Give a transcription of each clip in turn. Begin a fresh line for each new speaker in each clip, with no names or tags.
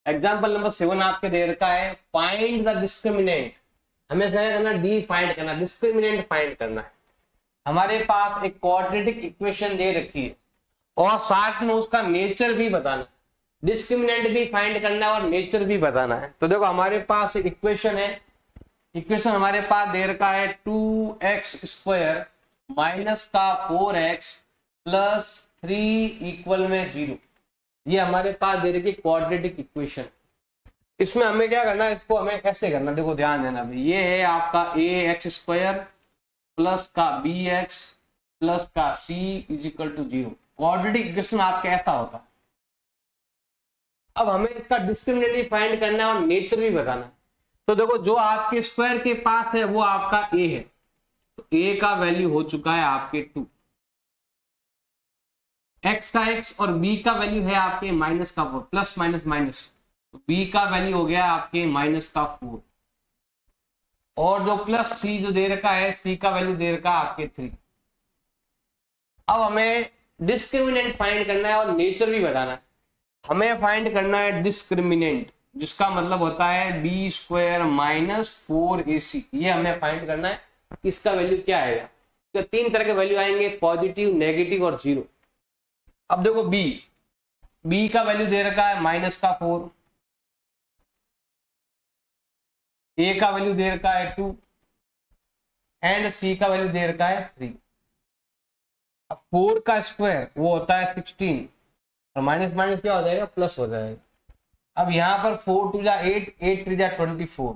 Example number 7 आपके दे रखा है, फाइंड द डिस्क्रिमिनेंट। हमें क्या करना, डी फाइंड करना, डिस्क्रिमिनेंट फाइंड करना है। हमारे पास एक क्वाड्रेटिक इक्वेशन दे रखी है और साथ में उसका नेचर भी बताना, डिस्क्रिमिनेंट भी फाइंड करना है और नेचर भी बताना है। तो देखो हमारे पास एक इक्वेशन है, इक्वेशन हमारे पास दे रखा है 2x² माइनस का 4x प्लस 3 इक्वल में 0। ये हमारे पास दे रखी क्वाड्रेटिक इक्वेशन। इसमें हमें क्या करना है, इसको हमें कैसे करना, देखो ध्यान देना भाई। ये है आपका ax² प्लस का bx प्लस का c is equal to 0। Quadratic equation आपका ऐसा होता है। अब हमें इसका डिस्क्रिमिनेंट फाइंड करना है और नेचर भी बताना है। तो देखो जो आपके स्क्वायर के पास है वो आपका a है, तो a का वैल्यू हो चुका है आपके 2, x का x और b का वैल्यू है आपके माइनस का 4, प्लस माइनस माइनस, तो b का वैल्यू हो गया आपके माइनस का 4, और जो प्लस c जो दे रखा है, c का वैल्यू दे रखा है आपके 3। अब हमें डिस्क्रिमिनेंट फाइंड करना है और नेचर भी बताना है। हमें फाइंड करना है डिस्क्रिमिनेंट, जिसका मतलब होता है b² माइनस 4ac। ये हमें फाइंड करना है, इसका वैल्यू क्या आएगा। तो 3 तरह के वैल्यू आएंगे, पॉजिटिव, नेगेटिव और 0। अब देखो b का वैल्यू दे रखा है माइनस का 4, a का वैल्यू दे रखा है 2 एंड c का वैल्यू दे रखा है 3। अब 4 का स्क्वायर वो होता है 16 और माइनस माइनस क्या हो जाएगा, प्लस हो जाएगा। अब यहाँ पर 4 2 जा 8, 8 3 जा 24।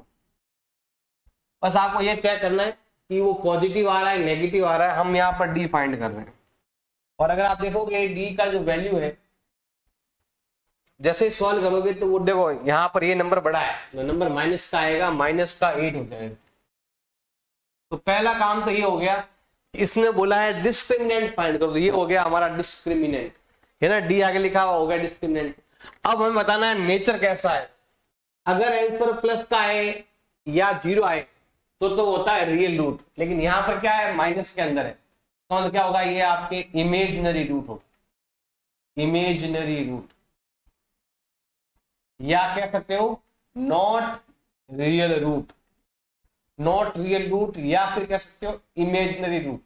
बस आपको ये चेक करना है कि वो पॉजिटिव आ रहा है, नेगेटिव आ रहा है। हम यहाँ पर डी फाइंड कर रहे हैं, और अगर आप देखोगे डी का जो वैल्यू है, जैसे सॉल्व करोगे तो वो देखो यहाँ पर ये नंबर बड़ा है, तो नंबर माइनस का आएगा, माइनस का 8 हो जाएगा। तो पहला काम तो ये हो गया, इसने बोला है डिस्क्रिमिनेंट फाइंड करो, तो ये हो गया हमारा डिस्क्रिमिनेंट, है ना, डी आगे लिखा हुआ हो गया डिस्क्रिमिनेंट। अब हमें बताना है नेचर कैसा है। अगर आंसर प्लस का आए या 0 आए तो होता है रियल रूट, लेकिन यहाँ पर क्या है, माइनस के अंदर है, तो क्या होगा, ये आपके इमेजिनरी रूट होगा, इमेजिनरी रूट, या कह सकते हो not real root, not real root, या फिर कह सकते हो इमेजिनरी रूट।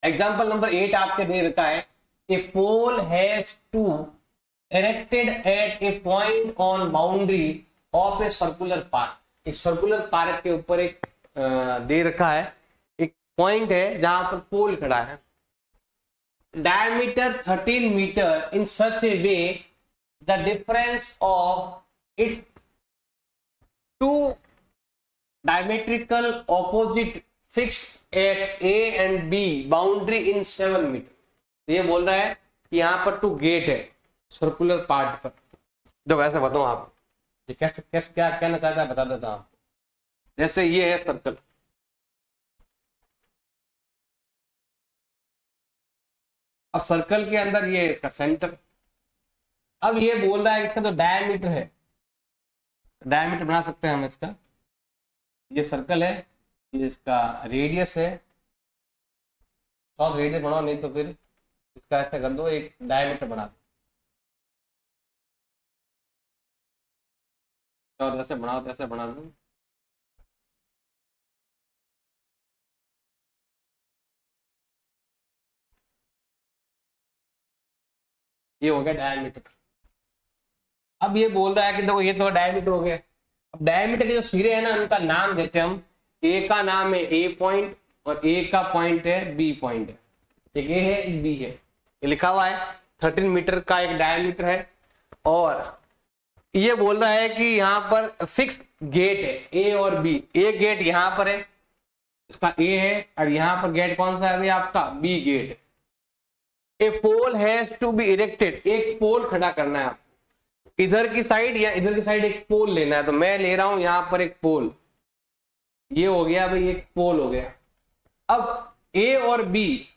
एग्जाम्पल नंबर 8 आपके दे रखा है, a pole has to erected at a point on boundary of a circular park। एक सर्कुलर पार्क के ऊपर एक दे रखा है, एक पॉइंट है जहां पर पोल खड़ा है। Diameter 13 metre in such a way the difference of its two diametrical opposite fixed at A and B boundary in 7 metre. ये बोल रहा है कि यहाँ पर 2 गेट है सर्कुलर पार्ट पर। देखो ऐसा बताऊं आप, ये कैसे कैसे क्या कहना चाहता है बता देता हूं आपको। जैसे ये है सर्कल, अब सर्कल के अंदर ये है इसका सेंटर। अब ये बोल रहा है इसका जो डायमीटर है, डायमीटर बना सकते हैं हम इसका, ये सर्कल है, ये इसका रेडियस है, शॉर्ट रेडियस बनाओ, नहीं तो फिर इसका ऐसा कर दो, एक डायमीटर बना दो, तो ऐसे बनाओ तो ऐसे बना दो। ये हो गया डायमीटर। अब ये बोल रहा है कि देखो ये तो डायमीटर हो गया। अब डायमीटर के जो सिरे हैं ना, उनका नाम देते हैं हम। ए का नाम है ए पॉइंट और ए का पॉइंट है बी पॉइंट है। एक ए है एक बी है, ये लिखा हुआ है। 13 मीटर का एक डायमीटर है और ये बोल रहा है कि यहाँ पर फिक्स गेट है ए और बी। ए गेट यहाँ पर है, इसका ए है, और यहाँ पर गेट कौन सा है अभी आपका, बी गेट है। A pole has to be erected, एक पोल खड़ा करना है आपको, इधर की साइड या इधर की साइड एक पोल लेना है। तो मैं ले रहा हूं यहाँ पर एक पोल, ये हो गया भाई, एक पोल हो गया। अब ए और बी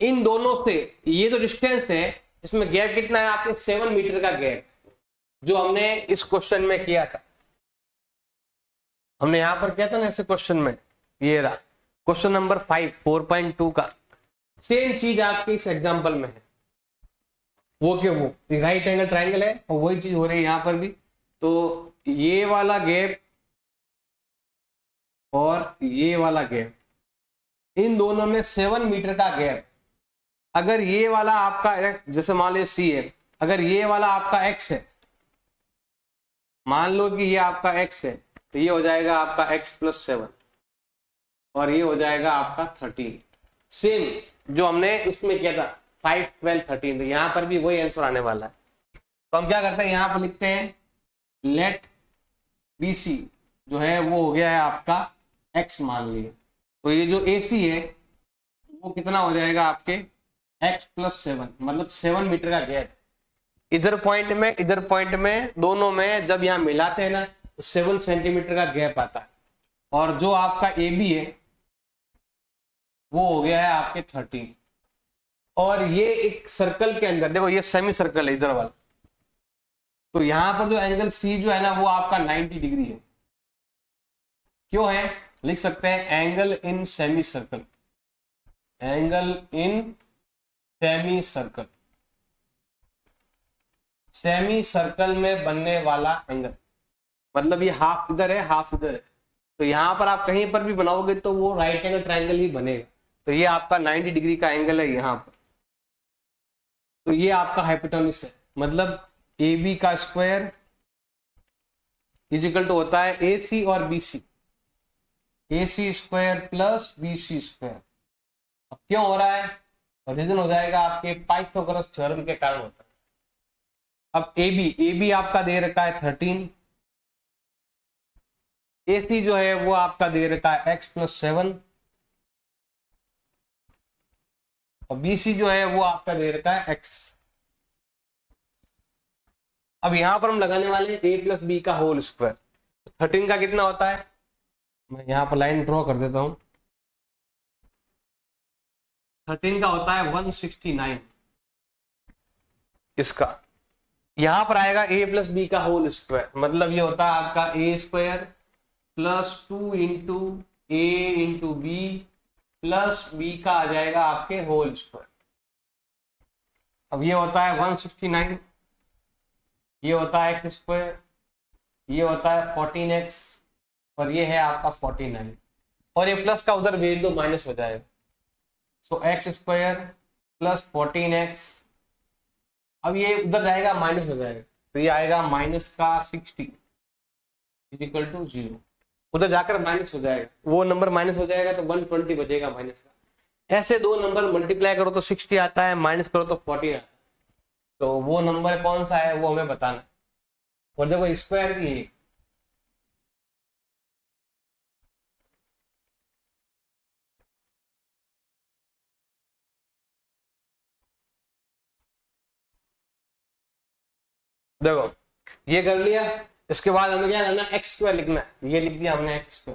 इन दोनों से ये जो डिस्टेंस है, इसमें गैप कितना है आपके, 7 मीटर का गैप, जो हमने इस क्वेश्चन में किया था। हमने यहां पर किया था ना ऐसे क्वेश्चन में, ये रहा क्वेश्चन नंबर 5 4.2 का। सेम चीज आपके इस एग्जांपल में है। वो के वो राइट एंगल ट्राइंगल है और वही चीज हो रही है यहाँ पर भी। तो ये वाला गैप और ये वाला गैप, इन दोनों में 7 मीटर का गैप। अगर ये वाला आपका जैसे मान लो सी है, अगर ये वाला आपका एक्स है, मान लो कि ये आपका एक्स है, तो ये हो जाएगा आपका x + 7 और ये हो जाएगा आपका 13। सेम जो हमने उसमें किया था 5, 12, 13, तो यहाँ पर भी वही आंसर आने वाला है। तो हम क्या करते हैं, यहाँ पर लिखते हैं लेट BC जो है वो हो गया है आपका x मान लिए। तो ये जो AC है वो कितना हो जाएगा आपके x + 7, मतलब 7 मीटर का गैप। इधर पॉइंट में दोनों में जब यहाँ मिलाते हैं ना तो 7 सेंटीमीटर का गैप आता है। और जो आपका AB है वो हो गया है आपके 13। और ये एक सर्कल के अंदर देखो, ये सेमी सर्कल है इधर वाला, तो यहाँ पर जो एंगल C जो है ना वो आपका 90 डिग्री है। क्यों है, लिख सकते हैं angle in semi circle, angle in semi circle, semi circle में बनने वाला एंगल, मतलब ये हाफ इधर है हाफ इधर है, तो यहां पर आप कहीं पर भी बनाओगे तो वो राइट एंगल ट्राइंगल ही बनेगा। तो ये आपका 90 डिग्री का एंगल है यहाँ पर। तो ये आपका हाइपोटेन्यूस है, मतलब AB का स्क्वायर इज इक्वल टू होता है AC और BC, AC square plus BC square. अब क्यों हो रहा है, रीजन हो जाएगा आपके पाइथागोरस थ्योरम के कारण होता है। अब AB आपका दे रखा है 13, AC जो है वो आपका दे रखा है x + 7 और BC जो है वो आपका दे रखा है x। अब यहां पर हम लगाने वाले हैं A + B का होल स्क्वायर। 13 का कितना होता है, मैं यहां पर लाइन ड्रॉ कर देता हूं। 13 का होता है 169, इसका यहां पर आएगा A + B का होल स्क्वायर, मतलब ये होता है आपका A² + 2 × A × B plus B का आ जाएगा आपके होल स्क्वायर। अब ये होता है 169, ये होता है x², ये होता है 14x और ये है आपका 49, और ये प्लस का उधर भेज दो माइनस हो जाएगा। सो x² + 14x, अब ये उधर जाएगा माइनस हो जाएगा, तो ये आएगा -60 = 0। उधर जाकर माइनस हो जाएगा, वो नंबर माइनस हो जाएगा तो 120 बचेगा माइनस का। ऐसे दो नंबर मल्टीप्लाई करो तो 60 आता है, माइनस करो तो 40 आता है। तो वो नंबर कौन सा है वो हमें बताना है। और देखो स्क्वायर भी है, देखो ये कर लिया। इसके बाद हमें क्या करना है, x² लिखना है, ये लिख दिया हमने x²।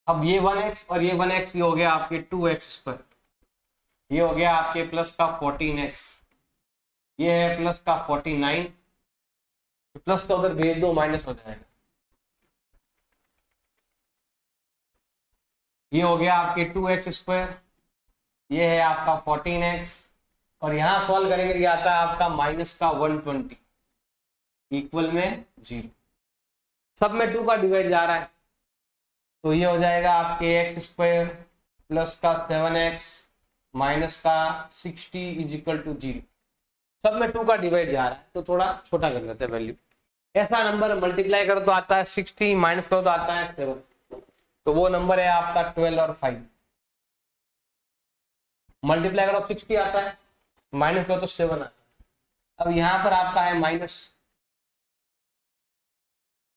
अब ये 1x और ये 1x, ये हो गया आपके 2x², ये हो गया आपके प्लस का 14x, ये है प्लस का 49, प्लस का उधर भेज दो माइनस हो जाएगा। ये हो गया आपके 2x², ये है आपका 14x, और यहां सॉल्व करेंगे ये आता है आपका -120 इक्वल में 0। सब में 2 का डिवाइड जा रहा है, तो ये हो जाएगा आपके x² प्लस का 7x माइनस का 60 = 0। सब में 2 का डिवाइड जा रहा है, तो थोड़ा छोटा कर लेते हैं वैल्यू। ऐसा नंबर मल्टीप्लाई करो तो आता है 60, माइनस करो तो आता है 7, तो वो नंबर है आपका 12 और 5। मल्टीप्लाई करो 60 आता है, माइनस करो तो 7 आता है। अब यहां पर आपका है माइनस,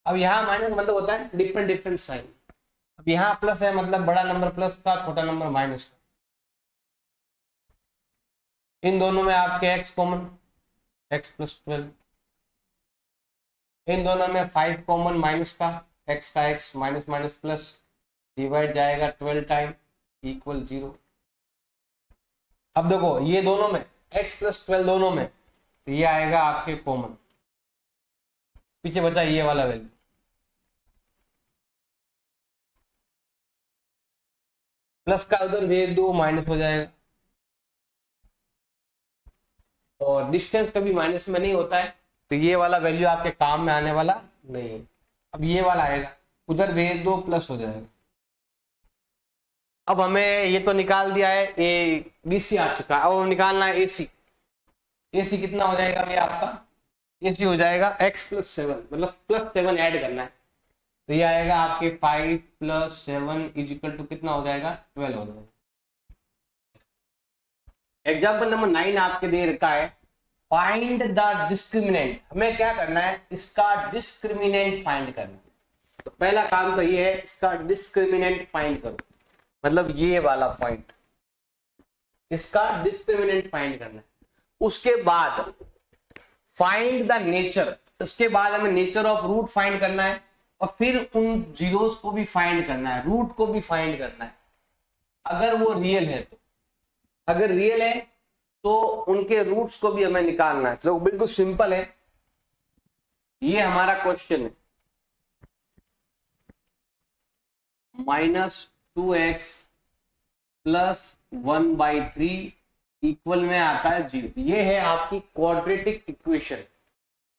अब यहाँ माइनस मतलब होता है डिफरेंट साइन। अब यहाँ प्लस है मतलब बड़ा नंबर प्लस का, छोटा नंबर माइनस का। इन दोनों में आपके x कॉमन, x + 12, इन दोनों में 5 कॉमन माइनस का, x का x minus minus plus, divide जाएगा 12 टाइम इक्वल 0। अब देखो ये दोनों में x + 12 दोनों में, तो ये आएगा आपके कॉमन, पीछे बचा ये वाला वैल्यू, प्लस का उधर भेज दो माइनस हो जाएगा। और डिस्टेंस कभी माइनस में नहीं होता है, तो ये वाला वैल्यू आपके काम में आने वाला नहीं है। अब ये वाला आएगा, उधर भेज दो, प्लस हो जाएगा। अब हमें ये तो निकाल दिया है, ए बी सी आ चुका है, अब निकालना है ए सी। ए सी कितना हो जाएगा भैया आपका, ए सी हो जाएगा x + 7, मतलब +7 ऐड करना है, तो ये आएगा आपके 5 + 7 इक्वल टू कितना हो जाएगा, 12 हो जाएगा। एग्जाम्पल नंबर 9 आपके दे रखा है, फाइंड द डिस्क्रिमिनेंट। हमें क्या करना है, इसका डिस्क्रिमिनेंट फाइंड करना है। तो पहला काम तो ये है, इसका डिस्क्रिमिनेंट फाइंड करो, मतलब ये वाला पॉइंट, इसका डिस्क्रिमिनेंट फाइंड करना है। उसके बाद फाइंड द नेचर, उसके बाद हमें नेचर ऑफ रूट फाइंड करना है, और फिर उन जीरोस को भी फाइंड करना है, रूट को भी फाइंड करना है, अगर वो रियल है तो। अगर रियल है तो उनके रूट्स को भी हमें निकालना है। तो बिल्कुल सिंपल है, ये हमारा क्वेश्चन है। -2x + 1/3 इक्वल में आता है 0। ये है आपकी क्वाड्रेटिक इक्वेशन।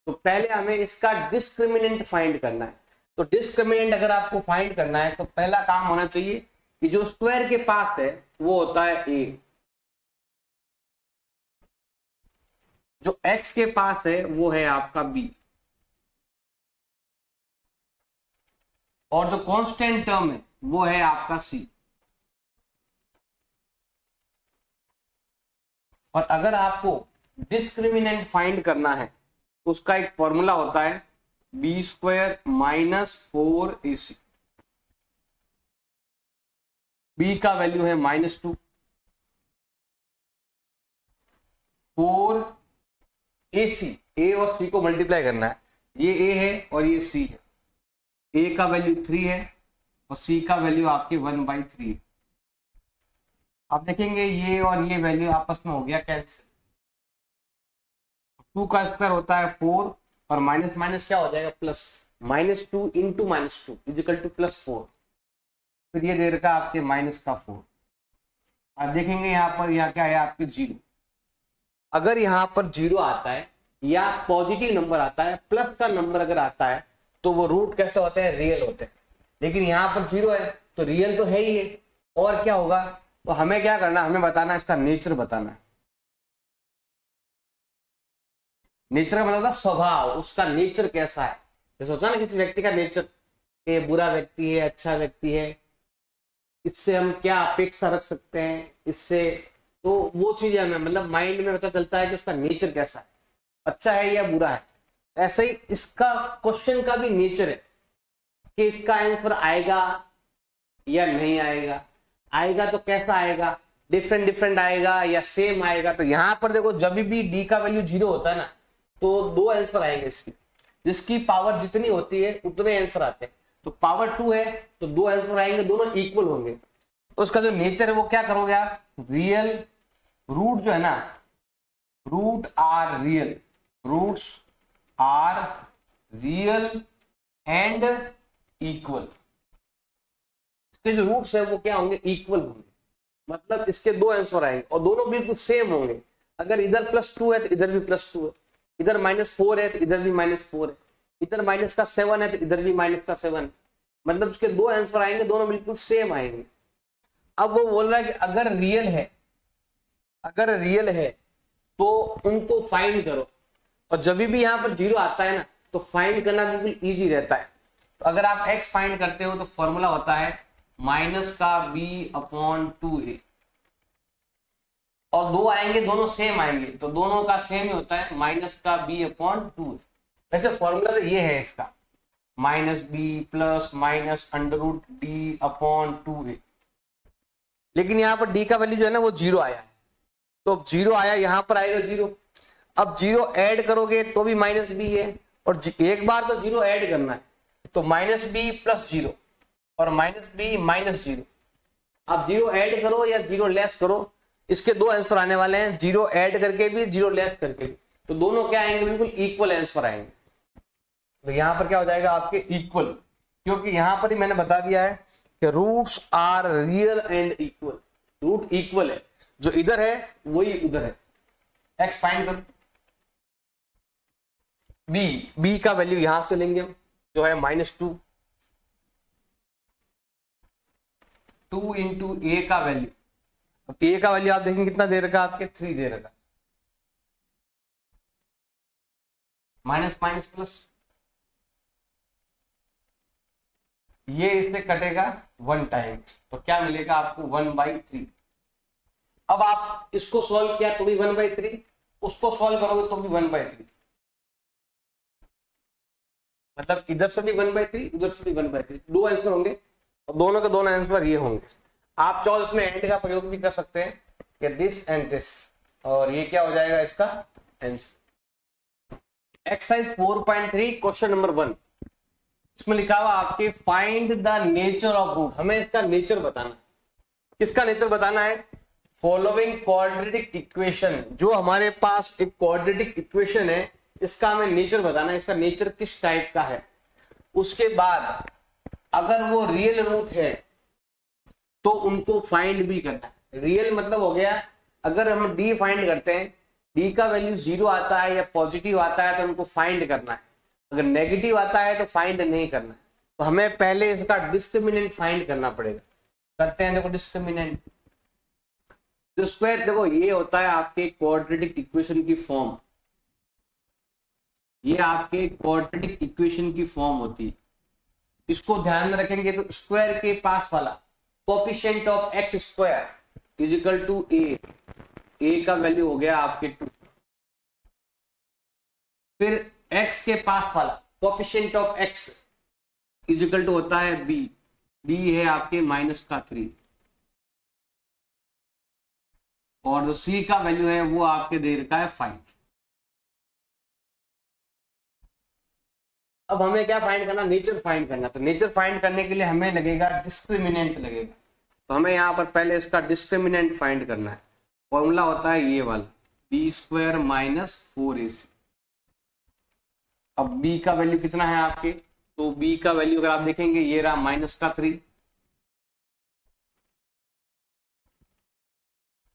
तो पहले हमें इसका डिस्क्रिमिनेंट फाइंड करना है। तो डिस्क्रिमिनेंट अगर आपको फाइंड करना है तो पहला काम होना चाहिए कि जो स्क्वायर के पास है वो होता है a, जो x के पास है वो है आपका b, और जो कांस्टेंट टर्म है वो है आपका c। और अगर आपको डिस्क्रिमिनेंट फाइंड करना है उसका एक फॉर्मूला होता है b² - 4ac। b का वैल्यू है -2, 4ac, a और c को मल्टीप्लाई करना है, ये a है और ये c है। a का वैल्यू 3 है और c का वैल्यू आपके 1/3 है। आप देखेंगे ये और ये वैल्यू आपस में हो गया कैंसिल। 2 का स्क्वायर होता है 4 और माइनस माइनस क्या हो जाएगा प्लस, -2 × -2 = +4। फिर ये दे रखा आपके -4। आप देखेंगे यहाँ पर यहाँ क्या है आपके 0। अगर यहाँ पर 0 आता है या पॉजिटिव नंबर आता है, प्लस का नंबर अगर आता है, तो वो रूट कैसे होते हैं, रियल होते हैं। लेकिन यहाँ पर 0 है तो रियल तो है ही है, और क्या होगा। तो हमें क्या करना है, हमें बताना है, इसका नेचर बताना है। नेचर का मतलब होता है स्वभाव, उसका नेचर कैसा है। जैसे होता है ना किसी व्यक्ति का नेचर, ये बुरा व्यक्ति है, अच्छा व्यक्ति है, इससे हम क्या अपेक्षा रख सकते हैं इससे, तो वो चीज हमें मतलब माइंड में पता चलता है कि उसका नेचर कैसा है, अच्छा है या बुरा है। ऐसे ही इसका क्वेश्चन का भी नेचर है कि इसका आंसर आएगा या नहीं आएगा, आएगा तो कैसा आएगा, डिफरेंट आएगा या सेम आएगा। तो यहां पर देखो जब भी डी का वैल्यू 0 होता है ना, तो 2 आंसर आएंगे इसकी, जिसकी पावर जितनी होती है उतने आंसर आते हैं। तो पावर 2 है तो 2 आंसर आएंगे, दोनों इक्वल होंगे। तो उसका जो नेचर है वो क्या करोगे आप, रियल रूट जो है ना, root are real, roots are real and equal. इसके जो रूट्स है वो क्या होंगे, इक्वल होंगे, मतलब इसके 2 आंसर आएंगे और दोनों बिल्कुल सेम होंगे। अगर इधर +2 है तो इधर भी +2 है, इधर -4 है तो इधर भी -4 है, इधर -7 है तो इधर भी -7 है, मतलब इसके 2 आंसर आएंगे, दोनों बिल्कुल सेम आएंगे। अब वो बोल रहा है कि अगर रियल है, अगर रियल है तो उनको फाइंड करो। और जब भी यहाँ पर 0 आता है ना, तो फाइंड करना बिल्कुल इजी रहता है। तो अगर आप x फाइंड करते हो तो फॉर्मूला होता है -b/2a, और 2 आएंगे, दोनों सेम आएंगे, तो दोनों का सेम ही होता है -b/2। वैसे फॉर्मूला तो ये है इसका, -b + -√d/2a। लेकिन यहाँ पर d का वैल्यू जो है ना वो 0 आया है, तो 0 आया, यहाँ पर आएगा 0। अब 0 ऐड करोगे तो भी -b है, और एक बार तो 0 ऐड करना है, तो -b + 0 और -b - 0। अब 0 ऐड करो या 0 लेस करो, इसके 2 आंसर आने वाले हैं, 0 ऐड करके भी 0 लेस करके भी, तो दोनों क्या आएंगे, बिल्कुल इक्वल आंसर आएंगे। तो यहाँ पर क्या हो जाएगा आपके इक्वल, क्योंकि यहाँ पर ही मैंने बता दिया है कि roots are real and equal, root equal है, जो इधर है वही उधर है। x फाइंड करो, बी का वैल्यू यहां से लेंगे हम, जो है -2, 2 इंटू ए का वैल्यू। अब ए का वैल्यू आप देखेंगे कितना दे रखा आपके, 3 दे रखा, माइनस माइनस प्लस, ये इससे कटेगा 1 टाइम, तो क्या मिलेगा आपको 1/3। अब आप इसको सॉल्व किया तो भी 1/3, उसको सॉल्व करोगे तो भी 1/3, मतलब इधर से भी 1/3, उधर से भी 1/3, 2 आंसर होंगे और दोनों के दोनों आंसर ये होंगे। आप चाहो इसमें एंड का प्रयोग भी कर सकते हैं कि दिस एंड दिस, और ये क्या हो जाएगा इसका आंसर। एक्सरसाइज 4.3 क्वेश्चन नंबर 1, इसमें लिखा हुआ आपके find the nature of root. हमें इसका नेचर बताना है। किसका नेचर बताना है? फॉलोइंग क्वाड्रेटिक इक्वेशन, जो हमारे पास एक क्वाड्रेटिक इक्वेशन है, इसका हमें नेचर बताना है, इसका नेचर किस टाइप का है। उसके बाद अगर वो रियल रूट है तो उनको फाइंड भी करना है। रियल मतलब हो गया, अगर हम डी फाइंड करते हैं, डी का वैल्यू 0 आता है या पॉजिटिव आता है तो उनको फाइंड करना है, अगर नेगेटिव आता है तो फाइंड नहीं करना है। तो हमें पहले इसका डिस्क्रिमिनेंट फाइंड करना पड़ेगा। करते हैं, देखो डिस्क्रिमिनेंट, जो स्क्वायर, देखो ये होता है आपके क्वाड्रेटिक इक्वेशन की फॉर्म, ये आपके क्वाड्रेटिक इक्वेशन की फॉर्म होती है। इसको ध्यान में रखेंगे तो स्क्वायर के पास वाला coefficient of x square is equal to a का वैल्यू हो गया आपके 2, फिर x के पास वाला coefficient of x is equal to होता है b है आपके -3, और जो c का वैल्यू है वो आपके दे रखा है 5। अब हमें क्या फाइंड करना? नेचर फाइंड करना। तो नेचर फाइंड करने के लिए हमें लगेगा डिस्क्रिमिनेंट लगेगा। तो हमें यहाँ पर पहले इसका डिस्क्रिमिनेंट फाइंड करना है। फॉर्मूला होता है ये वाला, b² - 4ac। अब b का वैल्यू कितना है आपके, तो b का वैल्यू अगर आप देखेंगे ये रहा -3,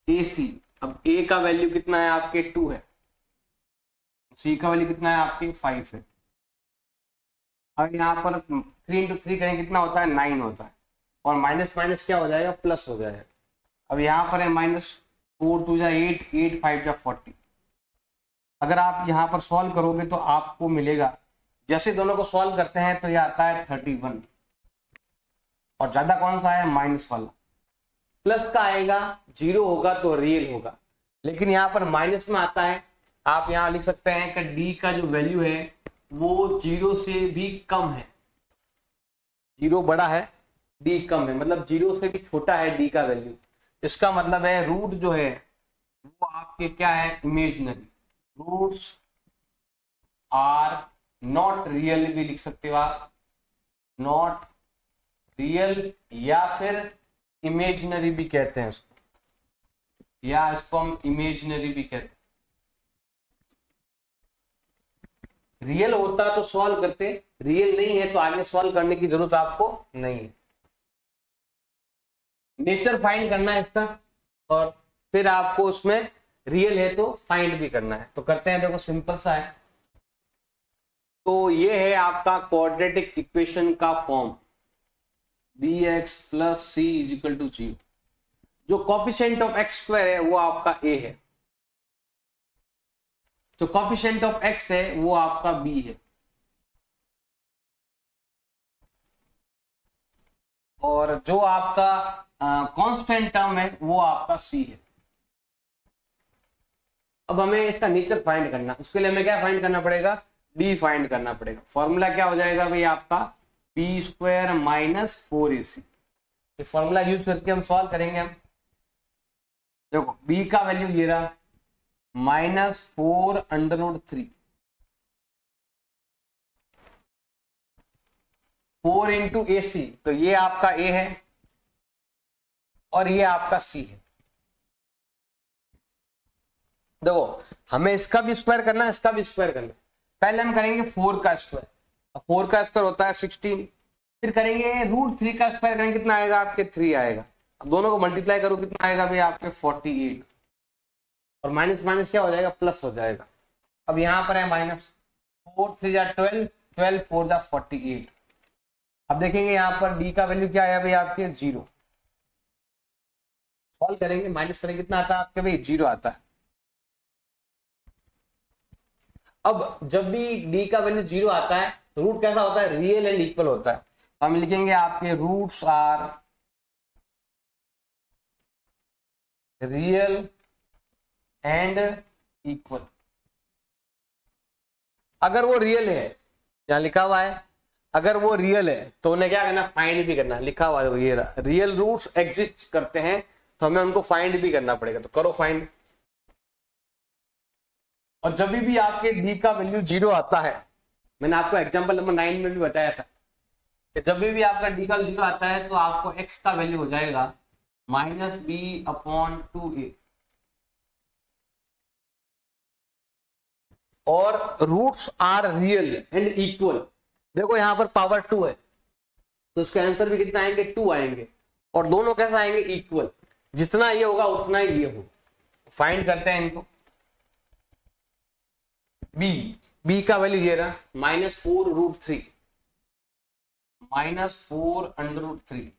ac। अब a का वैल्यू कितना है आपके 2 है, c का वैल्यू कितना है आपके 5 है। अब यहाँ पर 3 × 3 करें कितना होता है, 9 होता है, और माइनस माइनस क्या हो जाएगा, प्लस हो जाएगा। अब यहाँ पर है -4 × 2 = 8, 8 × 5 = 40। अगर आप यहाँ पर सॉल्व करोगे तो आपको मिलेगा, जैसे दोनों को सॉल्व करते हैं तो ये आता है 31, और ज्यादा कौन सा है, माइनस वाला। प्लस का आएगा, 0 होगा तो रियल होगा, लेकिन यहाँ पर माइनस में आता है। आप यहाँ लिख सकते हैं कि डी का जो वैल्यू है वो 0 से भी कम है, 0 बड़ा है, डी कम है, मतलब 0 से भी छोटा है डी का वैल्यू। इसका मतलब है रूट जो है वो आपके क्या है, imaginary. Roots are not real भी लिख सकते हो आप, नॉट रियल, या फिर इमेजिनरी भी कहते हैं उसको, या इसको हम इमेजिनरी भी कहते हैं। रियल होता तो सॉल्व करते, रियल नहीं है तो आगे सॉल्व करने की जरूरत आपको नहीं है। नेचर फाइंड करना है इसका, और फिर आपको उसमें रियल है तो फाइंड भी करना है। तो करते हैं, देखो सिंपल सा है। तो ये है आपका क्वाड्रेटिक इक्वेशन का फॉर्म, bx + c = 0। जो कोएफिशिएंट ऑफ x² है वो आपका a है, जो कोएफिशिएंट ऑफ x है वो आपका b है, और जो आपका कांस्टेंट टर्म है वो आपका c है। अब हमें इसका नेचर फाइंड करना, उसके लिए हमें क्या फाइंड करना पड़ेगा, d फाइंड करना पड़ेगा। फॉर्मूला क्या हो जाएगा भाई आपका, b² - 4ac। ये फॉर्मूला यूज करके हम सॉल्व करेंगे। हम देखो b का वैल्यू ये रहा -4√3, 4 × ac, तो ये आपका a है और ये आपका c है। देखो हमें इसका भी स्क्वायर करना है, इसका भी स्क्वायर करना है। पहले हम करेंगे 4 का स्क्वायर, 4 का स्क्वायर होता है 16, फिर करेंगे √3 का स्क्वायर करेंगे, कितना आएगा आपके 3 आएगा। अब दोनों को मल्टीप्लाई करो कितना आएगा भाई आपके 48, और माइनस माइनस क्या हो जाएगा, प्लस हो जाएगा। अब यहाँ पर है माइनस, 4 3 जा 12, 12 4 जा 48। अब देखेंगे यहाँ पर डी का वैल्यू क्या आया भाई आपके 0। सॉल्व करेंगे, माइनस करेंगे, कितना आता है आपके भाई 0 आता है। अब जब भी डी का वैल्यू 0 आता है रूट कैसा होता है, रियल एंड इक्वल होता है। हम लिखेंगे आपके roots are real and equal. अगर वो रियल है, यहां लिखा हुआ है अगर वो रियल है तो उन्हें क्या करना, फाइंड भी करना। लिखा हुआ है ये रियल रूट्स एग्जिस्ट करते हैं तो हमें उनको फाइंड भी करना पड़ेगा, तो करो फाइंड। और जब भी आपके डी का वैल्यू 0 आता है, मैंने आपको एग्जांपल नंबर 9 में भी बताया था कि जब भी आपका डी का 0 आता है तो आपको एक्स का वैल्यू हो जाएगा -b/2a। और roots are real and equal. देखो यहां पर पावर 2 है तो इसका आंसर भी कितना आएंगे, 2 आएंगे। और दोनों कैसे आएंगे, इक्वल। जितना ये होगा उतना ही ये होगा। फाइंड करते हैं इनको। बी का वैल्यू ये रहा -4√3 -4√3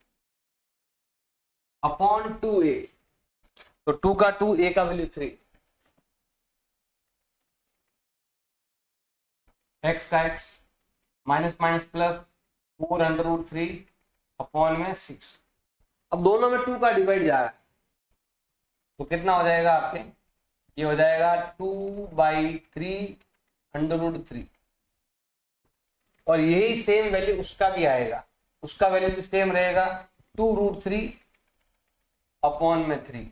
अपॉन 2a। तो 2 का 2, a का वैल्यू 3, x का x, minus minus plus 4√3 upon में 6। अब दोनों में 2 का डिवाइड जा रहा है तो कितना हो जाएगा आपके, ये हो जाएगा 2/3√3। और यही सेम वैल्यू उसका भी आएगा, उसका वैल्यू भी सेम रहेगा 2√3 अपॉन में 3।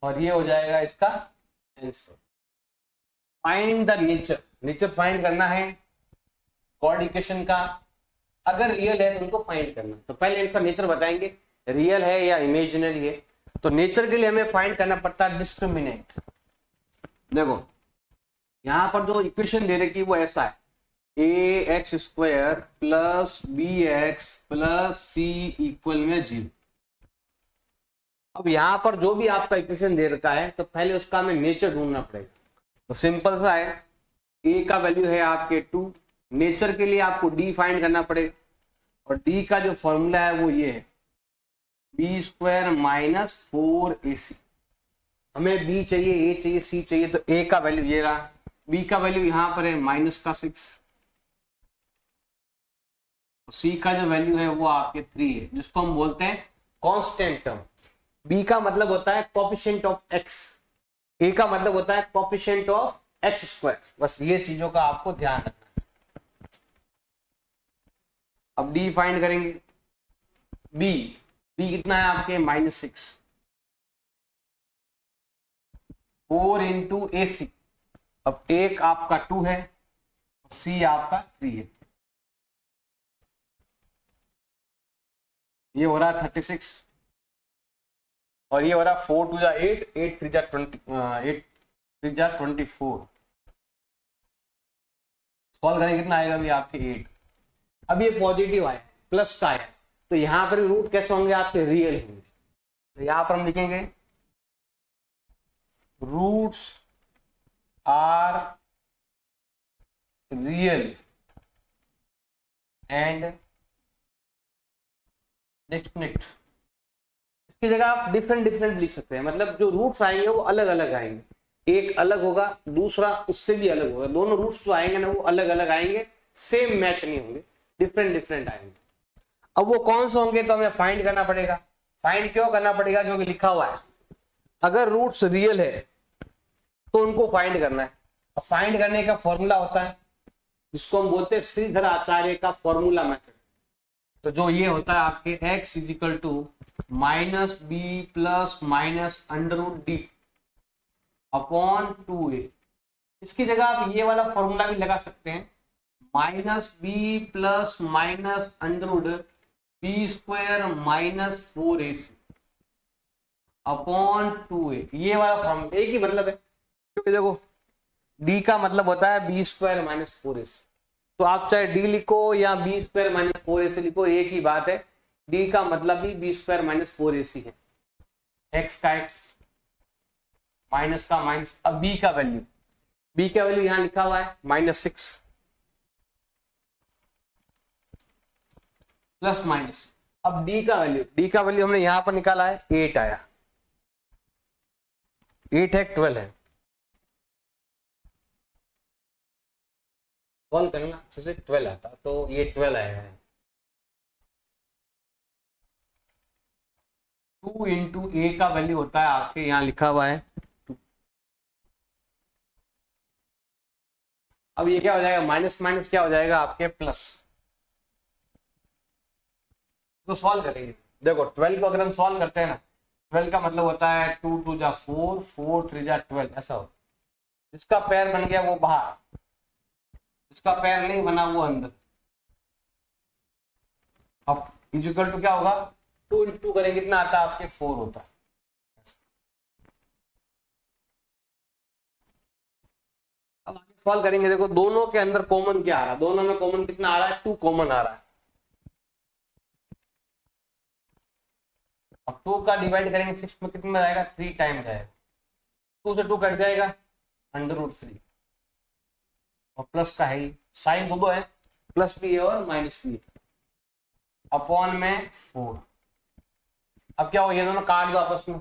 और ये हो जाएगा इसका answer. Find the nature, nature find करना है कॉर्ड इक्वेशन का। अगर रियल है तो उनको फाइंड करना। तो पहले इनका नेचर बताएंगे, रियल है या इमेजिनरी है। तो नेचर के लिए हमें फाइंड करना पड़ता है डिस्क्रिमिनेंट। देखो यहां पर जो इक्वेशन दे रखी है वो ऐसा है, ax² plus bx plus c equal में 0। अब यहां पर जो भी आपका इक्वेशन दे रखा है तो पहले उसका हमें नेचर ढूंढना पड़ेगा। तो सिंपल सा है, a का वैल्यू है आपके 2। नेचर के लिए आपको d फाइंड करना पड़ेगा और d का जो फॉर्मूला है वो ये है b² माइनस 4ac। हमें b चाहिए, a चाहिए, c चाहिए। तो a का वैल्यू ये रहा, b का वैल्यू यहां पर है -6, c का जो वैल्यू है वो आपके 3 है, जिसको हम बोलते हैं कांस्टेंट टर्म। b का मतलब होता है कोएफिशिएंट ऑफ x, a का मतलब होता है कोएफिशिएंट ऑफ x²। बस ये चीजों का आपको ध्यान रखना। अब d फाइंड करेंगे। b कितना है आपके -6, 4 इंटू ac। अब एक आपका 2 है, c आपका 3 है। ये हो रहा 36 और ये हो रहा 4 2 जा 8, 8 3 जा 20, 8 3 जा 24। सॉल्व करेंगे कितना आएगा भी आपके 8। अब ये पॉजिटिव आया, प्लस का आया, तो यहां पर रूट कैसे होंगे आपके, रियल होंगे। तो यहां पर हम लिखेंगे roots are real and distinct. इसकी जगह आप डिफरेंट लिख सकते हैं। मतलब जो रूट्स आएंगे वो अलग अलग आएंगे, एक अलग होगा, दूसरा उससे भी अलग होगा। दोनों रूट्स जो आएंगे ना वो अलग अलग आएंगे, सेम मैच नहीं होंगे, डिफरेंट आएंगे। अब वो कौन से होंगे तो हमें फाइंड करना पड़ेगा। फाइंड क्यों करना पड़ेगा, क्योंकि लिखा हुआ है अगर रूट्स रियल है तो उनको फाइंड करना है। और फाइंड करने का फॉर्मूला होता है जिसको हम बोलते हैं श्रीधर आचार्य का फॉर्मूला मेथड। तो जो ये होता है आपके x is equal to -b plus -√d upon 2a। इसकी जगह आप ये वाला फॉर्मूला भी लगा सकते हैं, -b plus -√b² minus 4ac upon 2a। ये वाला फॉर्मूला एक ही मतलब है, क्योंकि देखो d का मतलब होता है b² माइनस 4ac। तो आप चाहे d लिखो या b² माइनस 4ac लिखो, एक ही बात है। d का मतलब भी b² माइनस 4ac है। x का x, माइनस का माइनस। अब b का वैल्यू यहां लिखा हुआ है -6, प्लस माइनस। अब डी का वैल्यू हमने यहां पर निकाला है 8 आया, 8 है 12 है, कॉल करना अच्छे से 12 आता तो ये 12 आएगा। 2 इंटू ए का वैल्यू होता है आपके यहाँ लिखा हुआ है 2। अब ये क्या हो जाएगा, माइनस माइनस क्या हो जाएगा आपके प्लस। तो सॉल्व करेंगे, देखो 12 को अगर हम सॉल्व करते हैं ना, 12 का मतलब होता है 2 2 जा 4, 4 3 जा 12, ऐसा हो। जिसका पैर बन गया वो बाहर, जिसका पैर नहीं बना वो अंदर। अब इक्वल टू क्या होगा, 2 इंटू करेंगे कितना आता है आपके 4 होता है। अब आगे सॉल्व करेंगे, देखो दोनों के अंदर कॉमन क्या आ रहा है, दोनों में कॉमन कितना आ रहा है, 2 कॉमन आ रहा है। अब 2 का डिवाइड करेंगे 6 में कितना जाएगा, 3 टाइम्स आएगा। 2 से 2 कट जाएगा, √3 और प्लस का है ही, साइन दो है, प्लस भी है और माइनस भी है, अपॉन में 4। अब क्या हो, ये दोनों काट दो आपस में,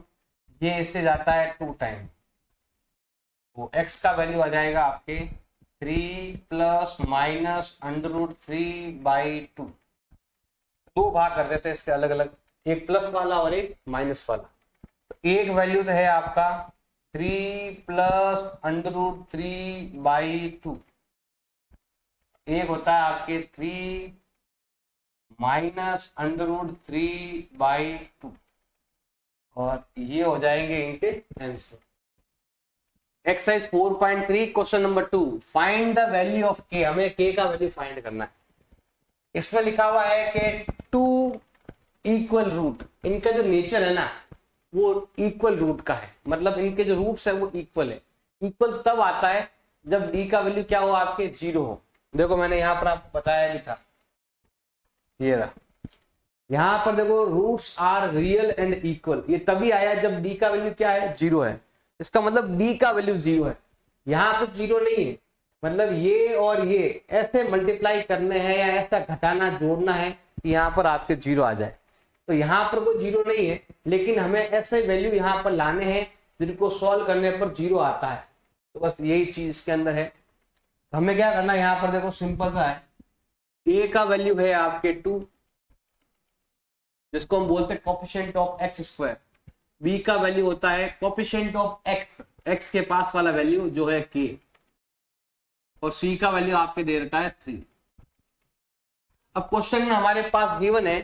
ये इससे जाता है 2 टाइम, तो x का वैल्यू आ जाएगा आपके 3 प्लस माइनस √3/2। 2 भाग कर देते हैं इसके अलग अलग, एक प्लस वाला और एक माइनस वाला। तो एक वैल्यू तो है आपका 3 प्लस √3/2, एक होता है आपके 3 माइनस √3/2, और ये हो जाएंगे इनके answer. Exercise 4.3 question number 2, find the value of k। हमें k का वैल्यू फाइंड करना है। इसमें लिखा हुआ है कि 2 इक्वल रूट, इनका जो नेचर है ना वो इक्वल रूट का है, मतलब इनके जो रूट्स है वो इक्वल है। इक्वल तब आता है जब d का वैल्यू क्या हो आपके 0 हो। देखो मैंने यहाँ पर आपको बताया भी था, ये रहा, यहाँ पर देखो roots are real and equal, ये तभी आया जब d का वैल्यू क्या है 0 है। इसका मतलब d का वैल्यू 0 है, यहाँ कुछ 0 नहीं है, मतलब ये और ये ऐसे मल्टीप्लाई करने हैं या ऐसा घटाना जोड़ना है कि यहाँ पर आपके 0 आ जाए। तो यहाँ पर कोई 0 नहीं है, लेकिन हमें ऐसे वैल्यू यहाँ पर लाने हैं जिनको सॉल्व करने पर 0 आता है। तो बस यही चीज इसके अंदर है। तो हमें क्या करना है, यहाँ पर देखो सिंपल सा है, a का वैल्यू है आपके 2, जिसको हम बोलते हैं कोफिशिएंट ऑफ x²। b का वैल्यू होता है कोफिशिएंट ऑफ x के पास वाला वैल्यू जो है k, और c का वैल्यू आपके दे रखा है 3। अब क्वेश्चन में हमारे पास गिवन है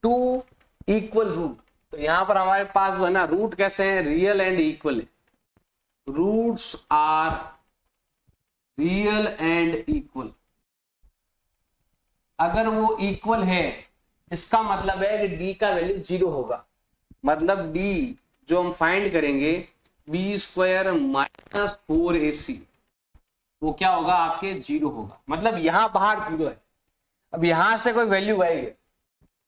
2 इक्वल रूट, तो यहां पर हमारे पास जो है ना रूट कैसे है, रियल एंड इक्वल है। Roots are real and equal, अगर वो इक्वल है इसका मतलब है कि d का वैल्यू 0 होगा, मतलब d जो हम फाइंड करेंगे b² माइनस 4ac, वो क्या होगा आपके 0 होगा, मतलब यहां बाहर 0 है। अब यहां से कोई वैल्यू आएगी,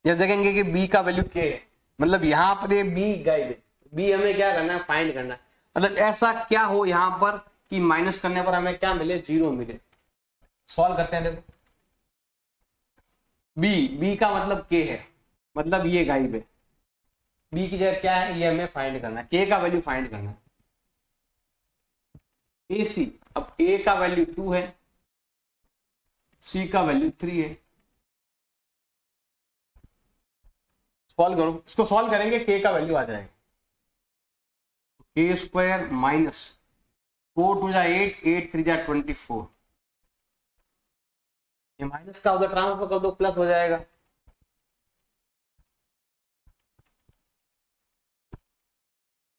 जब देखेंगे कि b का वैल्यू क्या है, मतलब यहां पर ये b गायब है, b हमें क्या करना है, फाइंड करना है। मतलब ऐसा क्या हो यहां पर कि माइनस करने पर हमें क्या मिले, 0 मिले। सॉल्व करते हैं, देखो b का मतलब k है, मतलब ये गायब है, b की जगह क्या है ये हमें फाइंड करना है, k का वैल्यू फाइंड करना है। ac, अब a का वैल्यू 2 है, c का वैल्यू 3 है। सॉल्व करो, इसको सॉल्व करेंगे k का वैल्यू आ जाएगा k² माइनस 4 2 जा 8, 8 3 जा 24, ये माइनस का उधर ट्रांसफर कर दो, प्लस हो जाएगा।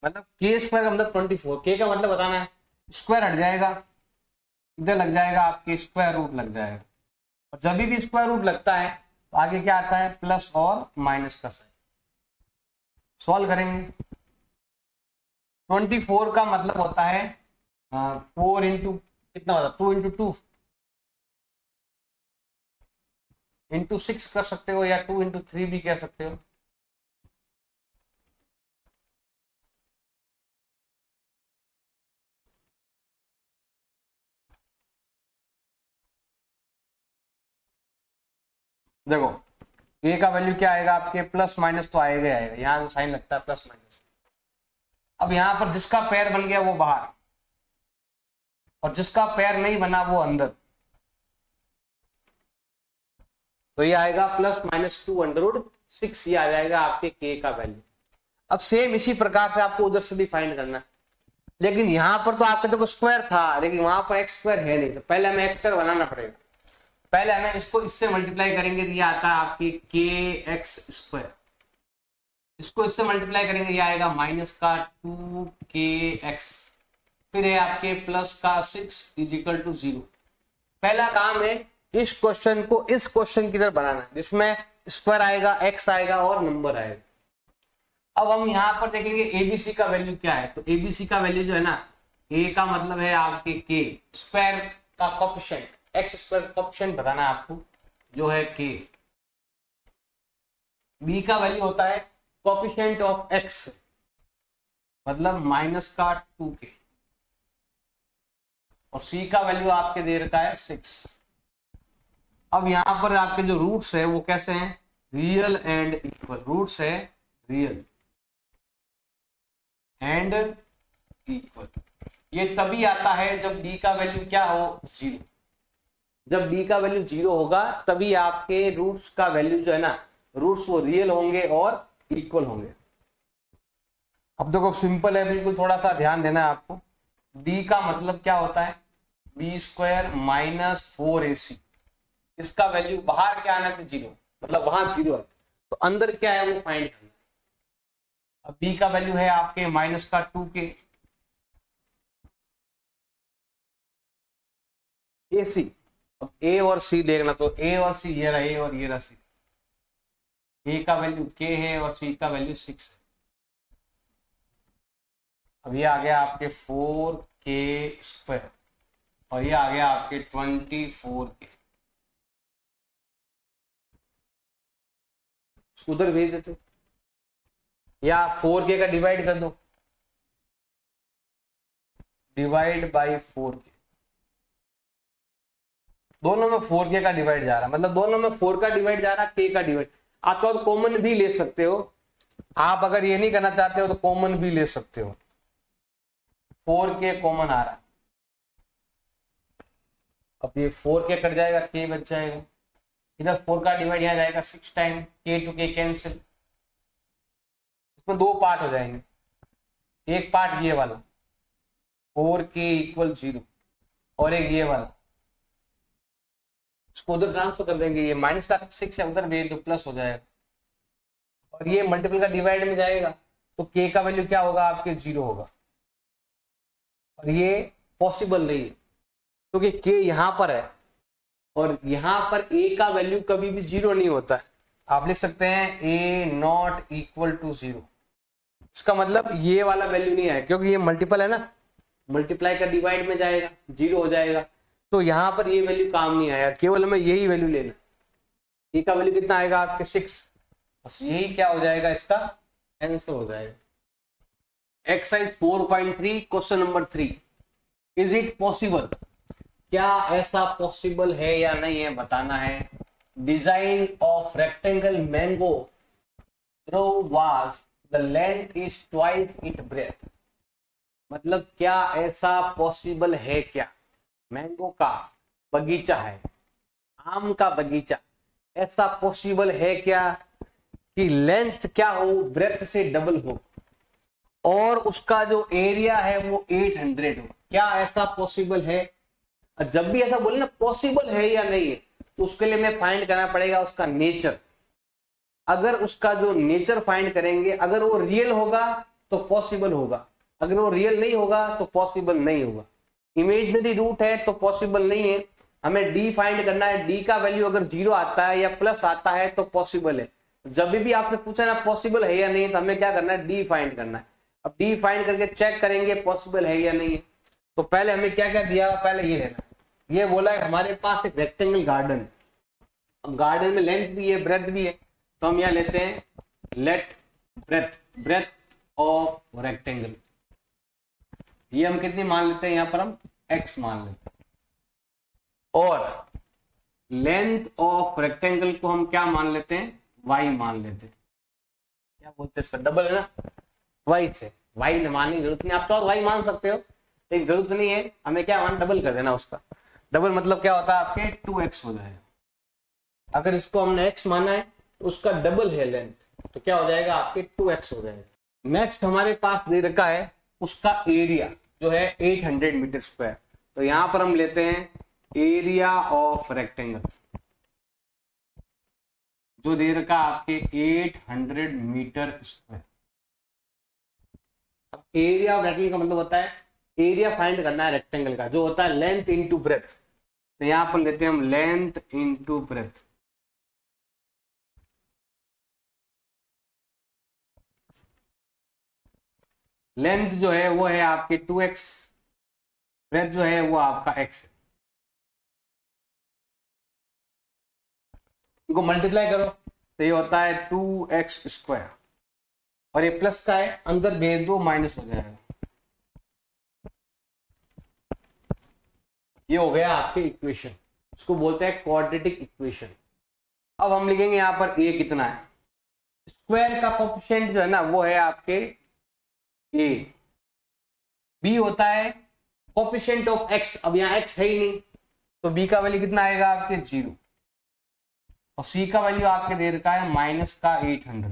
मतलब k² का मतलब 24, k का मतलब बताना है, स्क्वायर हट जाएगा, इधर लग जाएगा आपके स्क्वायर रूट लग जाएगा, और जब भी स्क्वायर रूट लगता है तो आगे क्या आता है, प्लस और माइनस का साइन। सॉल्व करेंगे, 24 का मतलब होता है 4 इंटू कितना होता है, 2 इंटू 2 इंटू 6 कर सकते हो, या 2 इंटू 3 भी कह सकते हो। देखो ए का वैल्यू क्या आएगा आपके, प्लस माइनस तो आएगा आएगा, यहाँ से साइन लगता है प्लस माइनस। अब यहाँ पर जिसका पैर बन गया वो बाहर, और जिसका पैर नहीं बना वो अंदर, तो ये आएगा प्लस माइनस 2√6, ये आ जाएगा आपके के का वैल्यू। अब सेम इसी प्रकार से आपको उधर से भी फाइंड करना है, लेकिन यहां पर तो आपके देखो स्क्वायर था, लेकिन वहां पर एक्स स्क्वायर है नहीं, तो पहले हमें एक्स स्क्वायर बनाना पड़ेगा। पहले हमें इसको इससे मल्टीप्लाई करेंगे तो ये आता है आपकी के एक्स स्क्वायर, इसको इससे मल्टीप्लाई करेंगे ये आएगा माइनस का 2kx, फिर है आपके प्लस का 6 = 0। पहला काम है इस क्वेश्चन को इस क्वेश्चन की तरह बनाना है, जिसमें स्क्वायर आएगा, एक्स आएगा और नंबर आएगा। अब हम यहाँ पर देखेंगे एबीसी का वैल्यू क्या है, तो एबीसी का वैल्यू जो है ना, ए का मतलब है आपके के स्क्वायर का कोएफिशिएंट, एक्स स्क्वायर कोएफिशिएंट बताना है आपको जो है के। बी का वैल्यू होता है कोएफिशिएंट ऑफ एक्स, मतलब माइनस का 2k, और सी का वैल्यू आपके दे रखा है 6। अब यहां पर आपके जो रूट्स है वो कैसे हैं, रियल एंड इक्वल, रूट्स है रियल एंड इक्वल। ये तभी आता है जब डी का वैल्यू क्या हो, 0। जब डी का वैल्यू 0 होगा तभी आपके रूट्स का वैल्यू जो है ना, रूट्स वो रियल होंगे और इक्वल होंगे। अब देखो सिंपल है बिल्कुल, थोड़ा सा ध्यान देना है आपको। डी का मतलब क्या होता है, b² माइनस 4ac, इसका वैल्यू बाहर क्या आना चाहिए 0, मतलब वहां 0 है, तो अंदर क्या है वो फाइंड करना। अब b का वैल्यू है आपके माइनस का 2k, ac, अब a और c देखना, तो a और c ये रहा, a और ये रहा c, a का वैल्यू k है और c का वैल्यू 6 है। अब ये आ गया आपके 4k² और ये आ गया आपके 24k, उधर भेज देते या 4k का डिवाइड कर दो, डिवाइड बाई 4k, दोनों में 4k का डिवाइड जा रहा, मतलब दोनों में 4 का डिवाइड जा रहा, k का डिवाइड। आप तो कॉमन भी ले सकते हो, आप अगर ये नहीं करना चाहते हो तो कॉमन भी ले सकते हो, 4k कॉमन आ रहा, अब ये 4k कट जाएगा, k बच जाएगा, इधर 4 का डिवाइड यहाँ जाएगा 6 time, k to k cancel, इसमें 2 पार्ट हो जाएंगे, एक पार्ट ये वाला 4k = 0 और एक ये वाला, इसको उधर ट्रांसफर कर देंगे, ये माइनस का 6 है उधर भेज दो, प्लस हो जाएगा, और ये मल्टीपल का डिवाइड में जाएगा तो k का वैल्यू क्या होगा आपके 0 होगा, और ये पॉसिबल नहीं है क्योंकि k यहां पर है और यहां पर a का वैल्यू कभी भी 0 नहीं होता है। आप लिख सकते हैं a ≠ 0, इसका मतलब ये वाला वैल्यू नहीं है क्योंकि ये मल्टीपल है ना, मल्टीप्लाई का डिवाइड में जाएगा 0 हो जाएगा, तो यहां पर ये वैल्यू काम नहीं आया, केवल हमें यही वैल्यू लेना, a का वैल्यू कितना आएगा आपके 6, बस यही क्या हो जाएगा, इसका आंसर हो जाएगा। Exercise 4.3 question number 3, is it possible, क्या ऐसा पॉसिबल है या नहीं है बताना है। Design of rectangle mango grove was the length is twice it breadth, मतलब क्या ऐसा पॉसिबल है, क्या मैंगो का बगीचा है, आम का बगीचा, ऐसा पॉसिबल है क्या कि लेंथ क्या हो, ब्रेथ से डबल हो, और उसका जो एरिया है वो 800 हो, क्या ऐसा पॉसिबल है। जब भी ऐसा बोले ना पॉसिबल है या नहीं है, तो उसके लिए हमें फाइंड करना पड़ेगा उसका नेचर। अगर उसका जो नेचर फाइंड करेंगे, अगर वो रियल होगा तो पॉसिबल होगा, अगर वो रियल नहीं होगा तो पॉसिबल नहीं होगा। इमेजिनरी रूट है तो पॉसिबल नहीं है, हमें डी फाइंड करना है, डी का वैल्यू अगर 0 आता है या प्लस आता है तो पॉसिबल है। जब भी आपसे पूछा ना पॉसिबल है या नहीं, तो हमें क्या करना है, डी फाइंड करना है। अब डी फाइंड करके चेक करेंगे पॉसिबल है या नहीं है, तो पहले हमें क्या क्या दिया, पहले ये लेना, ये बोला है हमारे पास एक रेक्टेंगल गार्डन, अब गार्डन में लेंथ भी है ब्रेथ भी है, तो हम यहाँ लेते हैं लेट ब्रेथ ऑफ रेक्टेंगल, ये हम कितनी मान लेते हैं, यहाँ पर हम x मान लेते हैं, और लेंथ ऑफ रेक्टेंगल को हम क्या मान लेते हैं, y मान लेते, क्या बोलते हैं इसका, डबल है ना, y से y मानने की जरूरत नहीं, आप चाहो तो y मान सकते हो, लेकिन जरूरत नहीं है, हमें क्या मान डबल कर देना उसका। डबल मतलब क्या होता है आपके 2x हो जाएगा। अगर इसको हमने x माना है तो उसका डबल है लेंथ, तो क्या हो जाएगा आपके 2x हो जाएगा। नेक्स्ट हमारे पास दे रखा है उसका एरिया जो है 800 मीटर स्क्वायर, तो यहां पर हम लेते हैं एरिया ऑफ रेक्टेंगल जो दे रखा आपके 800 मीटर स्क्वायर। अब एरिया ऑफ रेक्टेंगल का मतलब होता है एरिया फाइंड करना है रेक्टेंगल का, जो होता है लेंथ इनटू ब्रेथ, तो यहां पर लेते हैं हम लेंथ इनटू ब्रेथ। लेंथ जो है वो है आपके 2x, ब्रेथ जो है वो आपका x है। इनको मल्टीप्लाई करो तो ये होता है 2x स्क्वायर, और ये प्लस का है, अंदर भेज दो माइनस हो जाएगा। ये हो गया आपके इक्वेशन, इसको बोलते हैं क्वाड्रेटिक इक्वेशन। अब हम लिखेंगे यहां पर a कितना है, स्क्वायर का कोएफिशिएंट जो है ना वो है आपके a, b होता है कोएफिशिएंट ऑफ x, अब यहाँ x है ही नहीं तो b का वैल्यू कितना आएगा आपके 0, और c का वैल्यू आपके दे रखा है माइनस का 800।